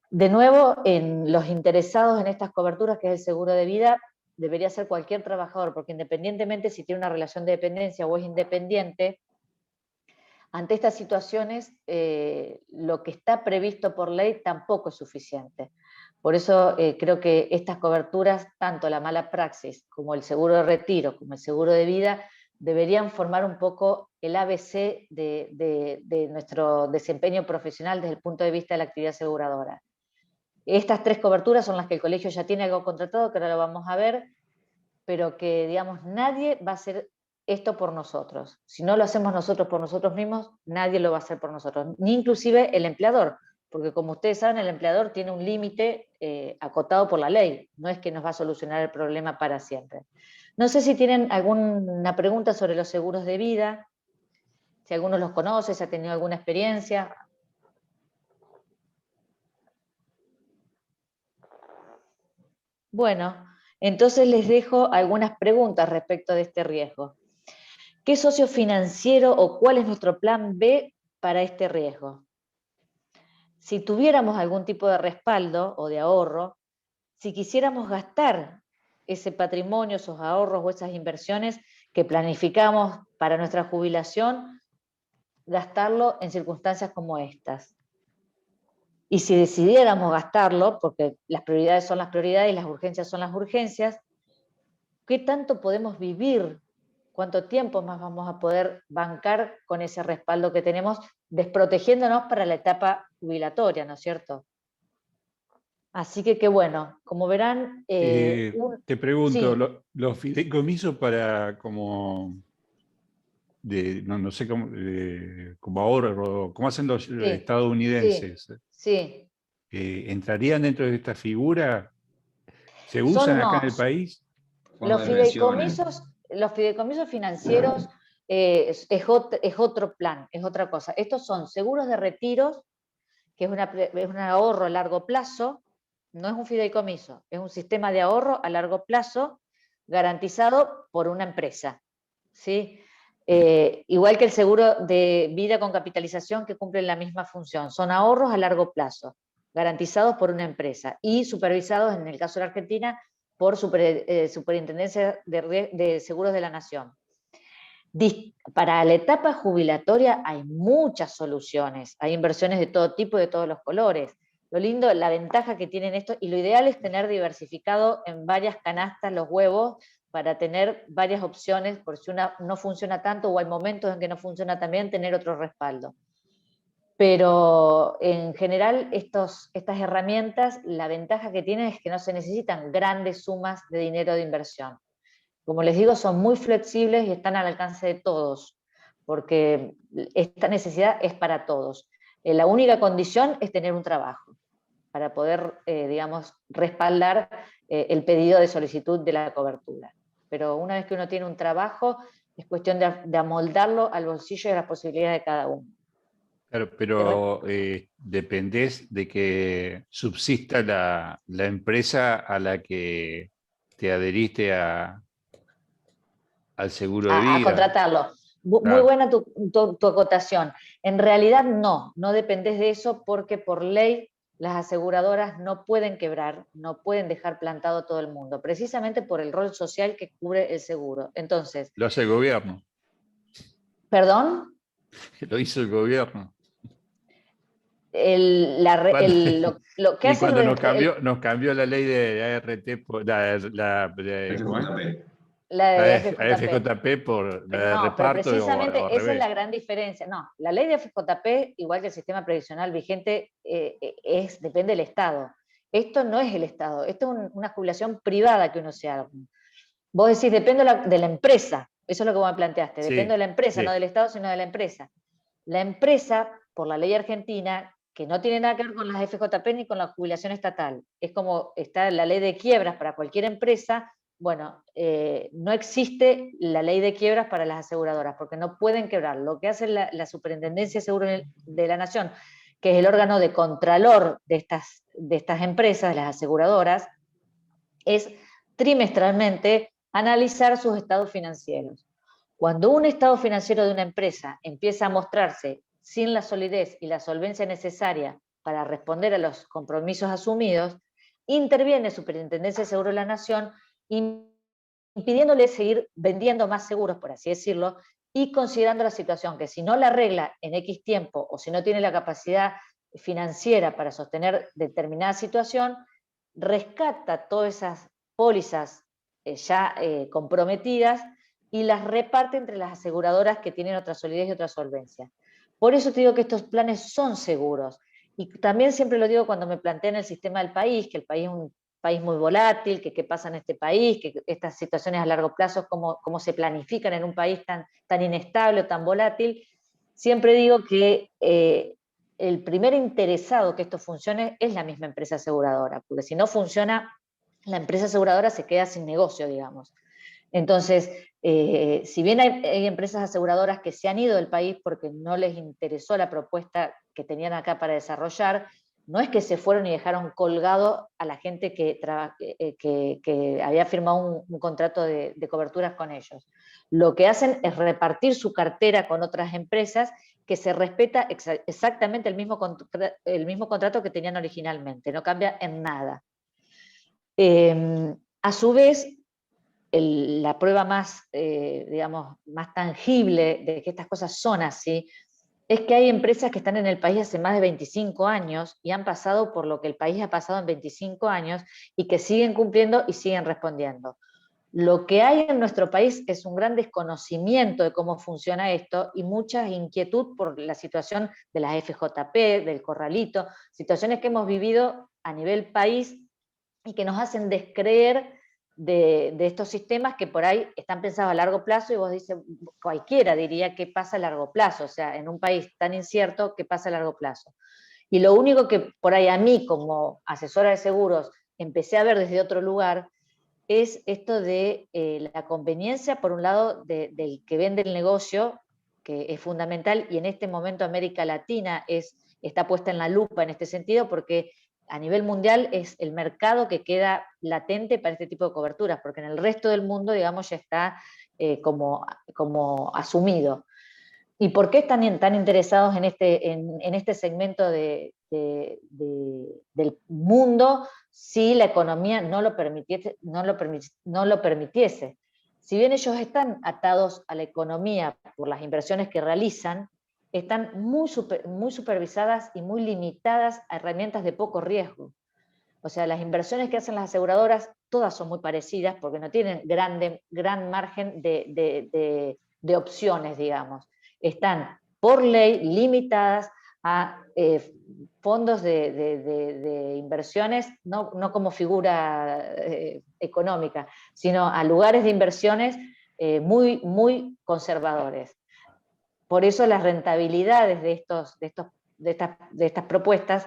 De nuevo, en los interesados en estas coberturas, que es el seguro de vida, debería ser cualquier trabajador, porque independientemente si tiene una relación de dependencia o es independiente, ante estas situaciones lo que está previsto por ley tampoco es suficiente. Por eso creo que estas coberturas, tanto la mala praxis como el seguro de retiro, como el seguro de vida, deberían formar un poco el ABC de nuestro desempeño profesional desde el punto de vista de la actividad aseguradora. Estas 3 coberturas son las que el colegio ya tiene algo contratado, que ahora lo vamos a ver, pero que, digamos, nadie va a hacer esto por nosotros. Si no lo hacemos nosotros por nosotros mismos, nadie lo va a hacer por nosotros, ni inclusive el empleador, porque como ustedes saben, el empleador tiene un límite acotado por la ley, no es que nos va a solucionar el problema para siempre. No sé si tienen alguna pregunta sobre los seguros de vida, si alguno los conoce, si ha tenido alguna experiencia. Bueno, entonces les dejo algunas preguntas respecto de este riesgo. ¿Qué socio financiero o cuál es nuestro plan B para este riesgo? Si tuviéramos algún tipo de respaldo o de ahorro, si quisiéramos gastar ese patrimonio, esos ahorros o esas inversiones que planificamos para nuestra jubilación, gastarlo en circunstancias como estas. Y si decidiéramos gastarlo, porque las prioridades son las prioridades y las urgencias son las urgencias, ¿qué tanto podemos vivir? ¿Cuánto tiempo más vamos a poder bancar con ese respaldo que tenemos, desprotegiéndonos para la etapa jubilatoria, ¿no es cierto? Así que bueno, como verán... te pregunto, sí, los fideicomisos para como, no sé, como ahorro, como hacen los sí, estadounidenses, sí. ¿entrarían dentro de esta figura? ¿Se Son usan acá en no, el país? Fondos de pensiones. los fideicomisos financieros es otro plan, es otra cosa. Estos son seguros de retiros, que es un ahorro a largo plazo, no es un fideicomiso, es un sistema de ahorro a largo plazo garantizado por una empresa, ¿sí? Igual que el seguro de vida con capitalización, que cumplen la misma función. Son ahorros a largo plazo, garantizados por una empresa y supervisados, en el caso de la Argentina, por Superintendencia de Seguros de la Nación. Para la etapa jubilatoria hay muchas soluciones, hay inversiones de todo tipo y de todos los colores. Lo lindo, la ventaja que tienen esto, y lo ideal es tener diversificado en varias canastas los huevos para tener varias opciones, por si una no funciona tanto o hay momentos en que no funciona tan bien, tener otro respaldo. Pero en general estas herramientas, la ventaja que tienen es que no se necesitan grandes sumas de dinero de inversión. Como les digo, son muy flexibles y están al alcance de todos, porque esta necesidad es para todos. La única condición es tener un trabajo para poder, digamos, respaldar el pedido de solicitud de la cobertura. Pero una vez que uno tiene un trabajo, es cuestión de amoldarlo al bolsillo y a las posibilidades de cada uno. Claro, pero dependés de que subsista la empresa a la que te adheriste al seguro de A vida. contratarlo. Muy Claro. buena tu acotación. En realidad no dependés de eso porque por ley las aseguradoras no pueden quebrar, no pueden dejar plantado a todo el mundo, precisamente por el rol social que cubre el seguro. Entonces, Lo hace el gobierno, ¿perdón? lo hizo el gobierno. Lo que Y hace cuando nos cambió la ley de ART, la de FJP. AFJP por la de No, pero reparto o al precisamente esa es revés. la gran diferencia. No, la ley de FJP, igual que el sistema previsional vigente, depende del Estado. Esto no es el Estado, esto es una jubilación privada que uno se haga. Vos decís, depende de la empresa, eso es lo que vos me planteaste, Sí, depende de la empresa, sí. no del Estado, sino de la empresa. La empresa, por la ley argentina, que no tiene nada que ver con las FJP ni con la jubilación estatal, es como está la ley de quiebras para cualquier empresa. Bueno, no existe la ley de quiebras para las aseguradoras, porque no pueden quebrar. Lo que hace la Superintendencia de Seguros de la Nación, que es el órgano de contralor de estas empresas, las aseguradoras, es trimestralmente analizar sus estados financieros. Cuando un estado financiero de una empresa empieza a mostrarse sin la solidez y la solvencia necesaria para responder a los compromisos asumidos, interviene Superintendencia de Seguros de la Nación impidiéndole seguir vendiendo más seguros, por así decirlo, y considerando la situación que si no la arregla en X tiempo o si no tiene la capacidad financiera para sostener determinada situación, rescata todas esas pólizas ya comprometidas y las reparte entre las aseguradoras que tienen otra solidez y otra solvencia. Por eso te digo que estos planes son seguros. Y también siempre lo digo cuando me plantean el sistema del país, que el país es un país muy volátil, que qué pasa en este país, que estas situaciones a largo plazo, cómo se planifican en un país tan inestable o tan volátil. Siempre digo que el primer interesado que esto funcione es la misma empresa aseguradora, porque si no funciona, la empresa aseguradora se queda sin negocio, digamos. Entonces, si bien hay empresas aseguradoras que se han ido del país porque no les interesó la propuesta que tenían acá para desarrollar, no es que se fueron y dejaron colgado a la gente que había firmado un contrato de coberturas con ellos. Lo que hacen es repartir su cartera con otras empresas que se respeta exactamente el mismo contrato que tenían originalmente, no cambia en nada. A su vez, la prueba más, digamos, más tangible de que estas cosas son así, es que hay empresas que están en el país hace más de 25 años y han pasado por lo que el país ha pasado en 25 años y que siguen cumpliendo y siguen respondiendo. Lo que hay en nuestro país es un gran desconocimiento de cómo funciona esto y mucha inquietud por la situación de las FJP, del corralito, situaciones que hemos vivido a nivel país y que nos hacen descreer de estos sistemas que por ahí están pensados a largo plazo y vos dices, cualquiera diría que pasa a largo plazo, o sea, en un país tan incierto, ¿qué pasa a largo plazo? Y lo único que por ahí a mí como asesora de seguros empecé a ver desde otro lugar es esto de la conveniencia, por un lado, del que vende el negocio, que es fundamental, y en este momento América Latina está puesta en la lupa en este sentido, porque a nivel mundial es el mercado que queda latente para este tipo de coberturas, porque en el resto del mundo, digamos, ya está como asumido. ¿Y por qué están tan interesados en este segmento del mundo si la economía no lo permitiese? Si bien ellos están atados a la economía por las inversiones que realizan, están muy supervisadas y muy limitadas a herramientas de poco riesgo. O sea, las inversiones que hacen las aseguradoras, todas son muy parecidas porque no tienen gran margen de opciones, digamos. Están por ley limitadas a fondos de inversiones, no como figura económica, sino a lugares de inversiones muy conservadores. Por eso las rentabilidades de estas propuestas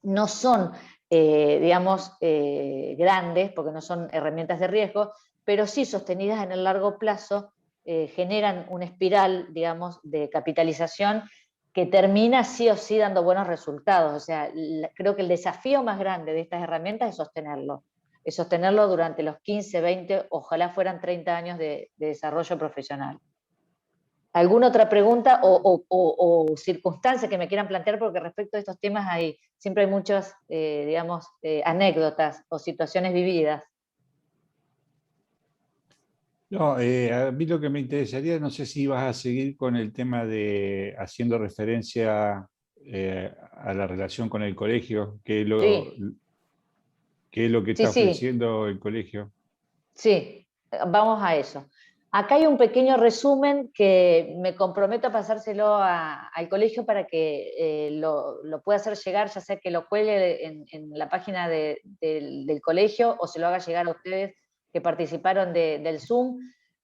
no son, digamos, grandes, porque no son herramientas de riesgo, pero sí sostenidas en el largo plazo, generan una espiral, digamos, de capitalización que termina sí o sí dando buenos resultados. O sea, creo que el desafío más grande de estas herramientas es sostenerlo durante los 15, 20, ojalá fueran 30 años de desarrollo profesional. ¿Alguna otra pregunta o circunstancia que me quieran plantear? Porque respecto a estos temas siempre hay muchas, digamos, anécdotas o situaciones vividas. No, a mí lo que me interesaría, no sé si vas a seguir con el tema de haciendo referencia a la relación con el colegio, qué es Sí, lo que está sí, ofreciendo el colegio. sí, vamos a eso. Acá hay un pequeño resumen que me comprometo a pasárselo al colegio para que lo pueda hacer llegar, ya sea que lo cuelgue en la página del colegio o se lo haga llegar a ustedes que participaron del Zoom,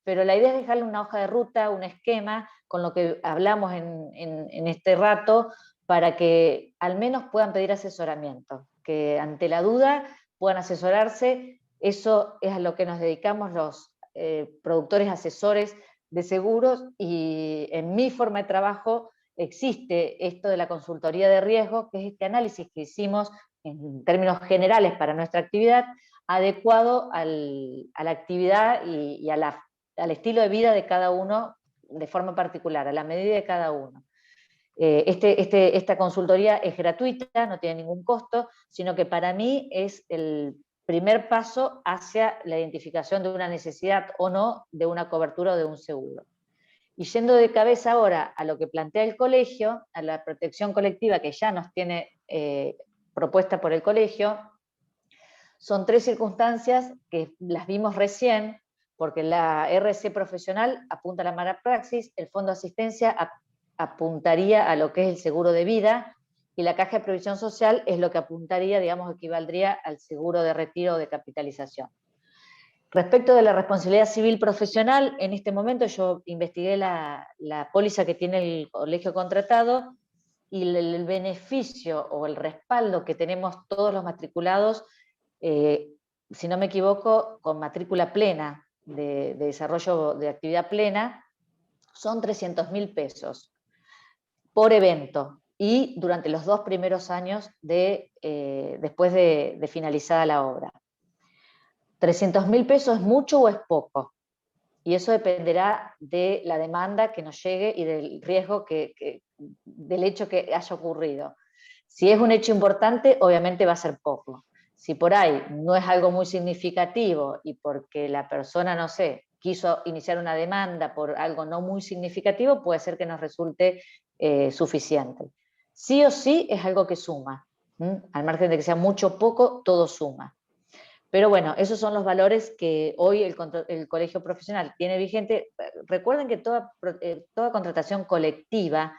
pero la idea es dejarle una hoja de ruta, un esquema, con lo que hablamos en este rato, para que al menos puedan pedir asesoramiento, que ante la duda puedan asesorarse. Eso es a lo que nos dedicamos los productores asesores de seguros, y en mi forma de trabajo existe esto de la consultoría de riesgo, que es este análisis que hicimos en términos generales para nuestra actividad, adecuado a la actividad y al estilo de vida de cada uno de forma particular, a la medida de cada uno. Esta consultoría es gratuita, no tiene ningún costo, sino que para mí es el primer paso hacia la identificación de una necesidad o no de una cobertura o de un seguro. Y yendo de cabeza ahora a lo que plantea el colegio, a la protección colectiva que ya nos tiene propuesta por el colegio, son 3 circunstancias que las vimos recién, porque la RC profesional apunta a la mala praxis, el fondo de asistencia apuntaría a lo que es el seguro de vida, y la caja de previsión social es lo que apuntaría, digamos, equivaldría al seguro de retiro o de capitalización. Respecto de la responsabilidad civil profesional, en este momento yo investigué la póliza que tiene el colegio contratado, y el beneficio o el respaldo que tenemos todos los matriculados, si no me equivoco, con matrícula plena, de desarrollo de actividad plena, son 300.000 pesos por evento, y durante los 2 primeros años después de finalizada la obra. 300.000 pesos, ¿es mucho o es poco? Y eso dependerá de la demanda que nos llegue y del riesgo del hecho que haya ocurrido. Si es un hecho importante, obviamente va a ser poco. Si por ahí no es algo muy significativo y porque la persona, no sé, quiso iniciar una demanda por algo no muy significativo, puede ser que nos resulte suficiente. Sí o sí es algo que suma. Al margen de que sea mucho o poco, todo suma. Pero bueno, esos son los valores que hoy el colegio profesional tiene vigente. Recuerden que toda contratación colectiva,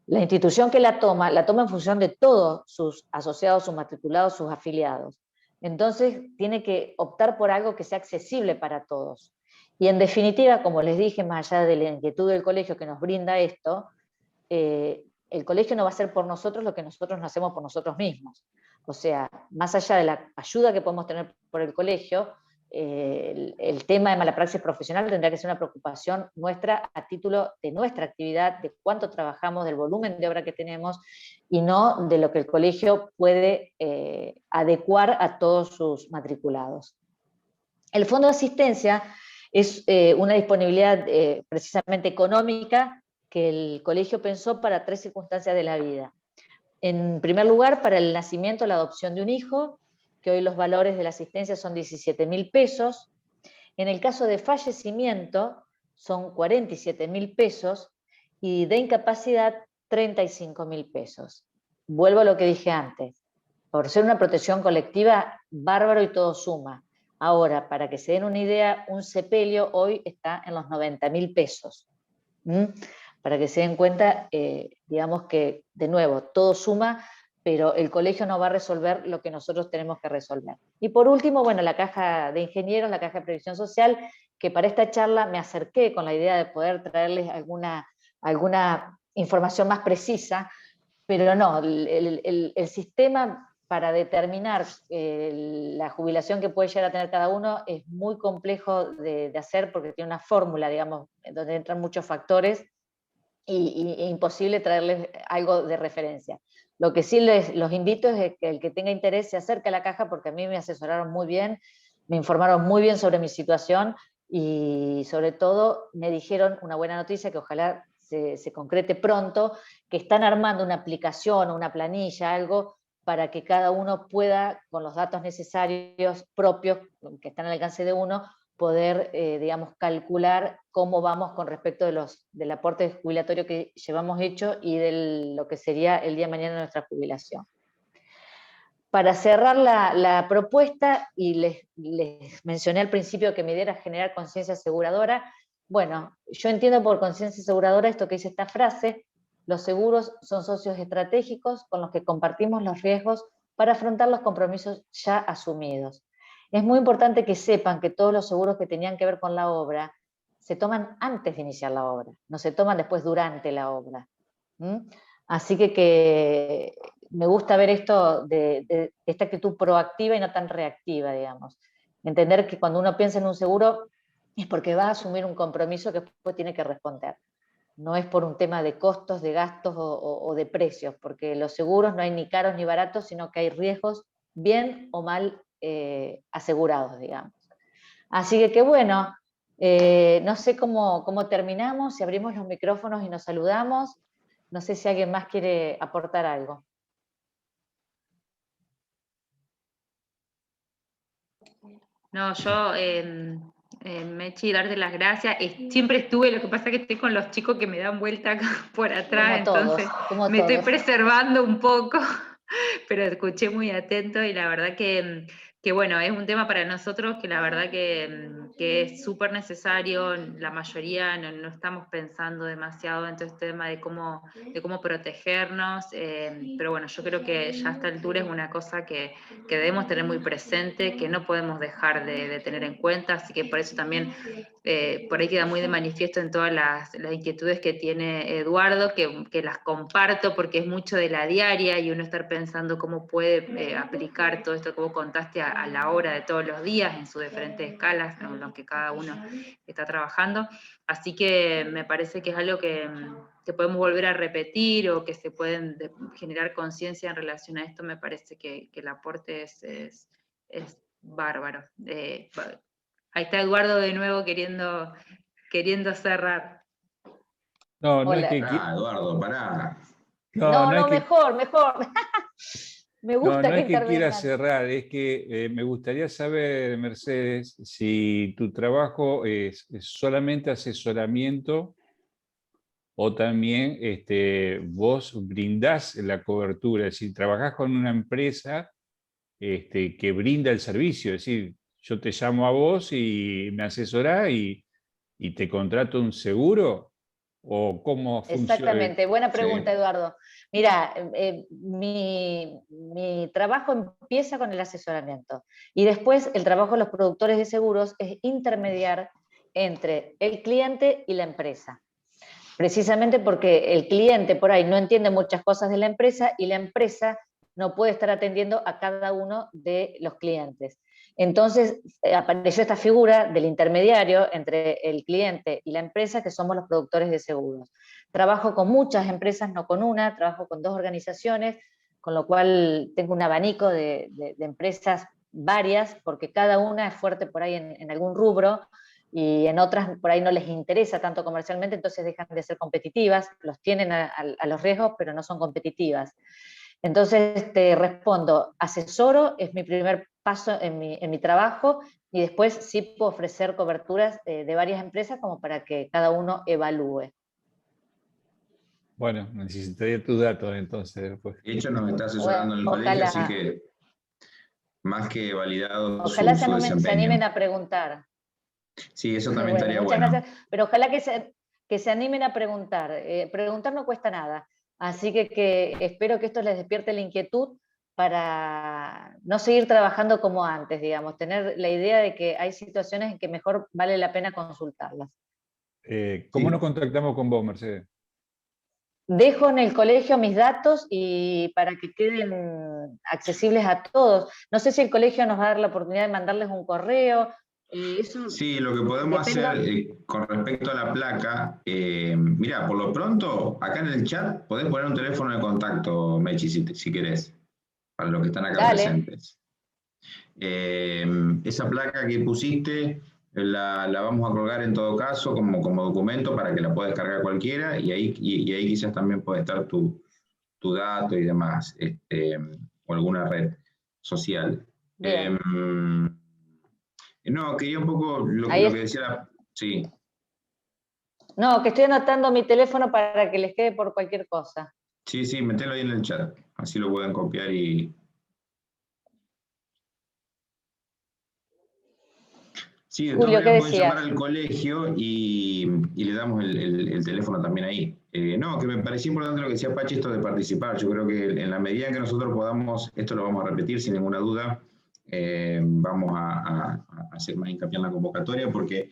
la institución que la toma en función de todos sus asociados, sus matriculados, sus afiliados. Entonces tiene que optar por algo que sea accesible para todos. Y en definitiva, como les dije, más allá de la inquietud del colegio que nos brinda esto, el colegio no va a hacer por nosotros lo que nosotros no hacemos por nosotros mismos. O sea, más allá de la ayuda que podemos tener por el colegio, el tema de mala praxis profesional tendrá que ser una preocupación nuestra a título de nuestra actividad, de cuánto trabajamos, del volumen de obra que tenemos, y no de lo que el colegio puede adecuar a todos sus matriculados. El fondo de asistencia es una disponibilidad precisamente económica que el colegio pensó para 3 circunstancias de la vida. En primer lugar, para el nacimiento o la adopción de un hijo, que hoy los valores de la asistencia son 17.000 pesos. En el caso de fallecimiento, son 47.000 pesos. y de incapacidad 35.000 pesos. Vuelvo a lo que dije antes, por ser una protección colectiva, bárbaro y todo suma. Ahora, para que se den una idea, un sepelio hoy está en los 90.000 pesos. Para que se den cuenta, digamos que, de nuevo, todo suma, pero el colegio no va a resolver lo que nosotros tenemos que resolver. Y por último, bueno, la Caja de Ingenieros, la Caja de Previsión Social, que para esta charla me acerqué con la idea de poder traerles alguna información más precisa, pero no, el sistema para determinar la jubilación que puede llegar a tener cada uno es muy complejo de hacer porque tiene una fórmula, digamos, donde entran muchos factores e imposible traerles algo de referencia. Lo que sí los invito es que el que tenga interés se acerque a la caja, porque a mí me asesoraron muy bien, me informaron muy bien sobre mi situación y sobre todo me dijeron una buena noticia que ojalá se concrete pronto, que están armando una aplicación o una planilla, algo para que cada uno pueda, con los datos necesarios propios que están al alcance de uno, poder, digamos, calcular cómo vamos con respecto del aporte jubilatorio que llevamos hecho y de lo que sería el día de mañana nuestra jubilación. Para cerrar la propuesta, y les mencioné al principio que mi idea era generar conciencia aseguradora, bueno, yo entiendo por conciencia aseguradora esto que dice esta frase: los seguros son socios estratégicos con los que compartimos los riesgos para afrontar los compromisos ya asumidos. Es muy importante que sepan que todos los seguros que tenían que ver con la obra se toman antes de iniciar la obra, no se toman después durante la obra. Así que me gusta ver esto de esta actitud proactiva y no tan reactiva, digamos. Entender que cuando uno piensa en un seguro es porque va a asumir un compromiso que después tiene que responder. No es por un tema de costos, de gastos o de precios, porque los seguros no hay ni caros ni baratos, sino que hay riesgos bien o mal asegurados, digamos. Así que bueno, no sé cómo terminamos, si abrimos los micrófonos y nos saludamos. No sé si alguien más quiere aportar algo. No, yo, Mechi, darte las gracias. Siempre estuve, lo que pasa es que estoy con los chicos que me dan vuelta acá por atrás, entonces me estoy preservando un poco, pero escuché muy atento y la verdad que bueno, es un tema para nosotros que la verdad que es súper necesario. La mayoría no estamos pensando demasiado en todo este tema de cómo protegernos, pero bueno, yo creo que ya a esta altura es una cosa que debemos tener muy presente, que no podemos dejar de tener en cuenta, así que por eso también por ahí queda muy de manifiesto en todas las inquietudes que tiene Eduardo, que las comparto porque es mucho de la diaria y uno estar pensando cómo puede aplicar todo esto que vos contaste a la hora de todos los días en sus diferentes escalas en lo que cada uno está trabajando. Así que me parece que es algo que podemos volver a repetir o que se pueden generar conciencia en relación a esto. Me parece que el aporte es bárbaro. Ahí está Eduardo de nuevo queriendo cerrar. No, no es Hola. que... Eduardo, pará. No, mejor. Me gusta no que es que quiera intervengan. cerrar, es que me gustaría saber, Mercedes, si tu trabajo es solamente asesoramiento o también vos brindás la cobertura, es decir, trabajás con una empresa que brinda el servicio, es decir, yo te llamo a vos y me asesorás y te contrato un seguro, o cómo funciona. Exactamente, buena pregunta, Sí. Eduardo. Mira, mi trabajo empieza con el asesoramiento y después el trabajo de los productores de seguros es intermediar entre el cliente y la empresa. Precisamente porque el cliente por ahí no entiende muchas cosas de la empresa y la empresa no puede estar atendiendo a cada uno de los clientes. Entonces apareció esta figura del intermediario entre el cliente y la empresa, que somos los productores de seguros. Trabajo con muchas empresas, no con una, trabajo con 2 organizaciones, con lo cual tengo un abanico de empresas varias, porque cada una es fuerte por ahí en algún rubro, y en otras por ahí no les interesa tanto comercialmente, entonces dejan de ser competitivas, los tienen a los riesgos, pero no son competitivas. Entonces te respondo, asesoro, es mi primer paso en mi trabajo, y después sí puedo ofrecer coberturas de varias empresas como para que cada uno evalúe. Bueno, necesitaría tus datos entonces después. De hecho, nos está asesorando en el colegio, así que más que validado Ojalá su se desempeño. animen a preguntar. Sí, eso también estaría muchas bueno. Gracias, pero ojalá que se animen a preguntar. Preguntar no cuesta nada, así que espero que esto les despierte la inquietud para no seguir trabajando como antes, digamos, tener la idea de que hay situaciones en que mejor vale la pena consultarlas. ¿Cómo Sí. nos contactamos con vos, Mercedes? Dejo en el colegio mis datos y para que queden accesibles a todos. No sé si el colegio nos va a dar la oportunidad de mandarles un correo. Sí, lo que podemos hacer con respecto a la placa, mirá, por lo pronto, acá en el chat podés poner un teléfono de contacto, Mechi, si querés, para los que están acá presentes. Esa placa que pusiste la vamos a colgar en todo caso como documento para que la pueda descargar cualquiera y ahí quizás también puede estar tu dato y demás, o alguna red social. No, quería un poco lo que decía sí. No, que estoy anotando mi teléfono para que les quede por cualquier cosa. Sí, metelo ahí en el chat, así lo pueden copiar y... Sí, de Julio, todas ¿qué maneras pueden decías? llamar al colegio y le damos el teléfono también ahí. No, que me parecía importante lo que decía Pachi, esto de participar. Yo creo que en la medida en que nosotros podamos, esto lo vamos a repetir sin ninguna duda, vamos a hacer más hincapié en la convocatoria porque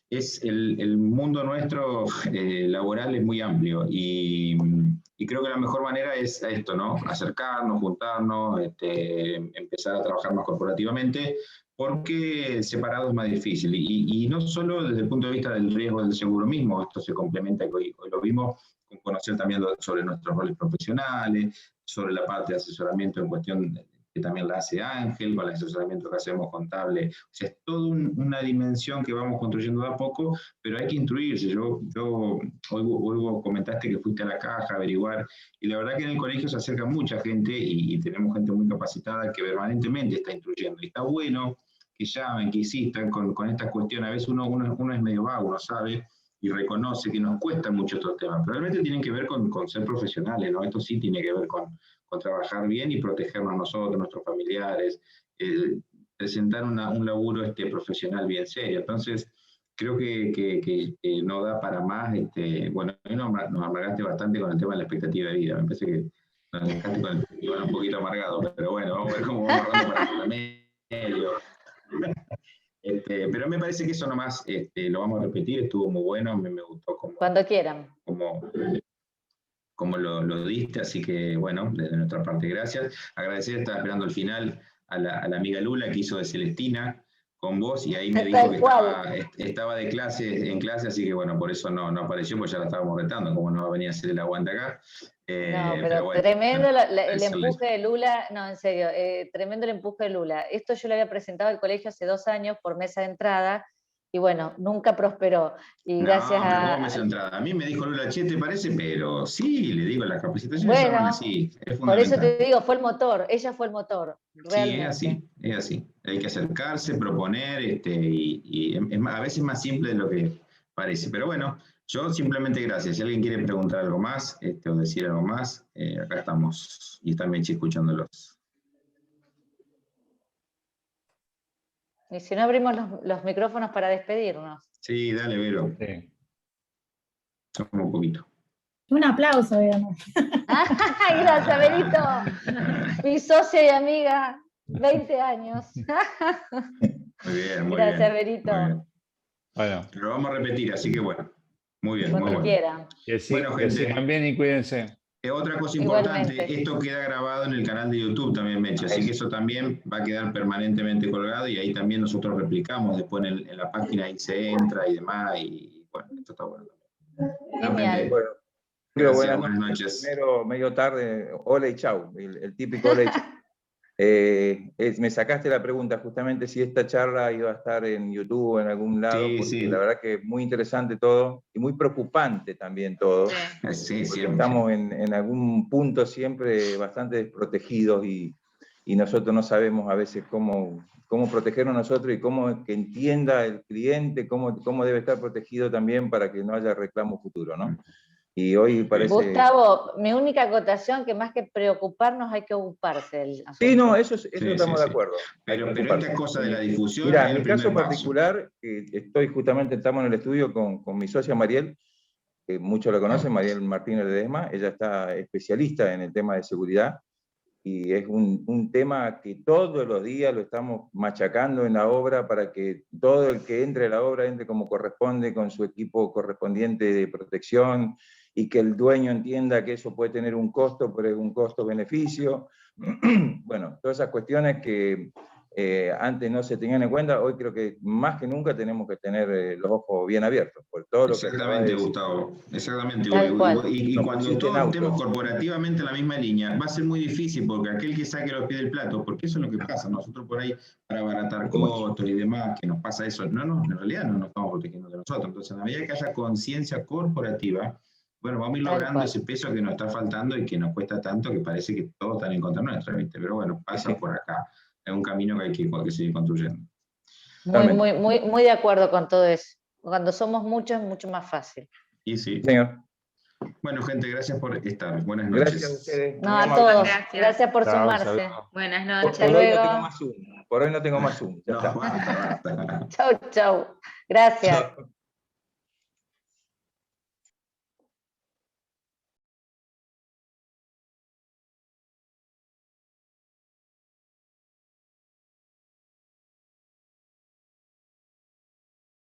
es el mundo nuestro laboral es muy amplio y creo que la mejor manera es esto, ¿no? Acercarnos, juntarnos, empezar a trabajar más corporativamente, porque separado es más difícil. Y no solo desde el punto de vista del riesgo del seguro mismo, esto se complementa, hoy lo vimos, con conocer también sobre nuestros roles profesionales, sobre la parte de asesoramiento en cuestión que también la hace Ángel, con el asesoramiento que hacemos contable. O sea, es toda una dimensión que vamos construyendo de a poco, pero hay que instruirse. Hoy vos comentaste que fuiste a la caja a averiguar, y la verdad que en el colegio se acerca mucha gente y tenemos gente muy capacitada que permanentemente está instruyendo. Y está bueno que llamen, que insistan con estas cuestiones. A veces uno es medio vago, uno sabe, y reconoce que nos cuesta mucho estos temas, pero realmente tienen que ver con ser profesionales, ¿no? Esto sí tiene que ver con trabajar bien y protegernos nosotros, nuestros familiares, presentar un laburo profesional bien serio. Entonces, creo que no da para más. Bueno, nos amargaste bastante con el tema de la expectativa de vida. Me parece que nos dejaste con el expectativa un poquito amargado, pero bueno, vamos a ver cómo vamos agarrando para el medio. Pero me parece que eso nomás lo vamos a repetir, estuvo muy bueno, me gustó cuando quieran. Como lo diste, así que bueno, desde nuestra parte gracias. Agradecer, estaba esperando al final a la amiga Lula que hizo de Celestina con vos y ahí me dijo que estaba en clase, así que bueno, por eso no apareció, porque ya la estábamos retando, como no va a venir a hacer el aguante acá. No, pero bueno, tremendo el empuje de Lula, no, en serio, tremendo el empuje de Lula. Esto yo lo había presentado al colegio hace 2 años por mesa de entrada, y bueno, nunca prosperó. Y gracias a... mesa de entrada. A mí me dijo Lula, che, ¿te parece? Pero sí, le digo, las capacitaciones bueno, son así, es por eso te digo, fue el motor, ella fue el motor, realmente. Sí, es así. Hay que acercarse, proponer, y a veces es más simple de lo que parece. Pero bueno, yo simplemente gracias. Si alguien quiere preguntar algo más o decir algo más, acá estamos y está Mechi escuchándolos. Y si no, abrimos los micrófonos para despedirnos. Sí, dale, Vero. Sí. Somos un poquito. Un aplauso, digamos. Gracias, Verito. Mi socia y amiga, 20 años. Muy bien, muy gracias, bien. Verito. Muy bien. Bueno. Lo vamos a repetir, así que bueno. Muy bien, cuando muy bueno. quieran. Bueno, gente, sigan bien y cuídense. Otra cosa importante, Igualmente. esto queda grabado en el canal de YouTube también, Mechi, así que eso también va a quedar permanentemente colgado y ahí también nosotros replicamos después en la página, ahí se entra y demás, y bueno, esto está bueno también. Genial. Bueno, gracias, buenas noches. Primero, medio tarde, hola y chau, el típico hola y chau. Me sacaste la pregunta justamente si esta charla iba a estar en YouTube o en algún lado, sí, porque sí. La verdad que es muy interesante todo y muy preocupante también todo. Sí, estamos en algún punto siempre bastante desprotegidos y nosotros no sabemos a veces cómo protegernos nosotros y cómo que entienda el cliente, cómo debe estar protegido también para que no haya reclamo futuro, ¿no? Y hoy parece... Gustavo, mi única acotación, que más que preocuparnos hay que ocuparse del asunto. Sí, no, eso Sí, estamos sí, de acuerdo. Pero esta cosa de la difusión... Mira, en mi caso particular, estamos en el estudio con mi socia Mariel, que muchos la conocen, Mariel Martínez Ledesma. Ella está especialista en el tema de seguridad, y es un tema que todos los días lo estamos machacando en la obra para que todo el que entre a la obra entre como corresponde, con su equipo correspondiente de protección, y que el dueño entienda que eso puede tener un costo, pero es un costo-beneficio. Bueno, todas esas cuestiones que antes no se tenían en cuenta, hoy creo que más que nunca tenemos que tener los ojos bien abiertos por todo lo que... Exactamente, Gustavo. Exactamente. Y cuando todos estemos corporativamente en la misma línea, va a ser muy difícil, porque aquel que saque los pies del plato, porque eso es lo que pasa, nosotros por ahí, para abaratar costos y demás, que nos pasa eso, en realidad no nos estamos protegiendo de nosotros. Entonces, a la medida que haya conciencia corporativa, bueno, vamos a ir logrando ese peso que nos está faltando y que nos cuesta tanto, que parece que todos están en contra nuestra, ¿viste? Pero bueno, pasa por acá. Es un camino que hay que seguir construyendo. Muy de acuerdo con todo eso. Cuando somos muchos es mucho más fácil. Y sí. Señor. Bueno, gente, gracias por estar. Buenas noches. Gracias a ustedes. No, a todos. Gracias por sumarse. Saludos. Buenas noches. Por hoy no tengo más Zoom. Por hoy no tengo más Zoom. Ya está. Basta. Chau, chau. Gracias.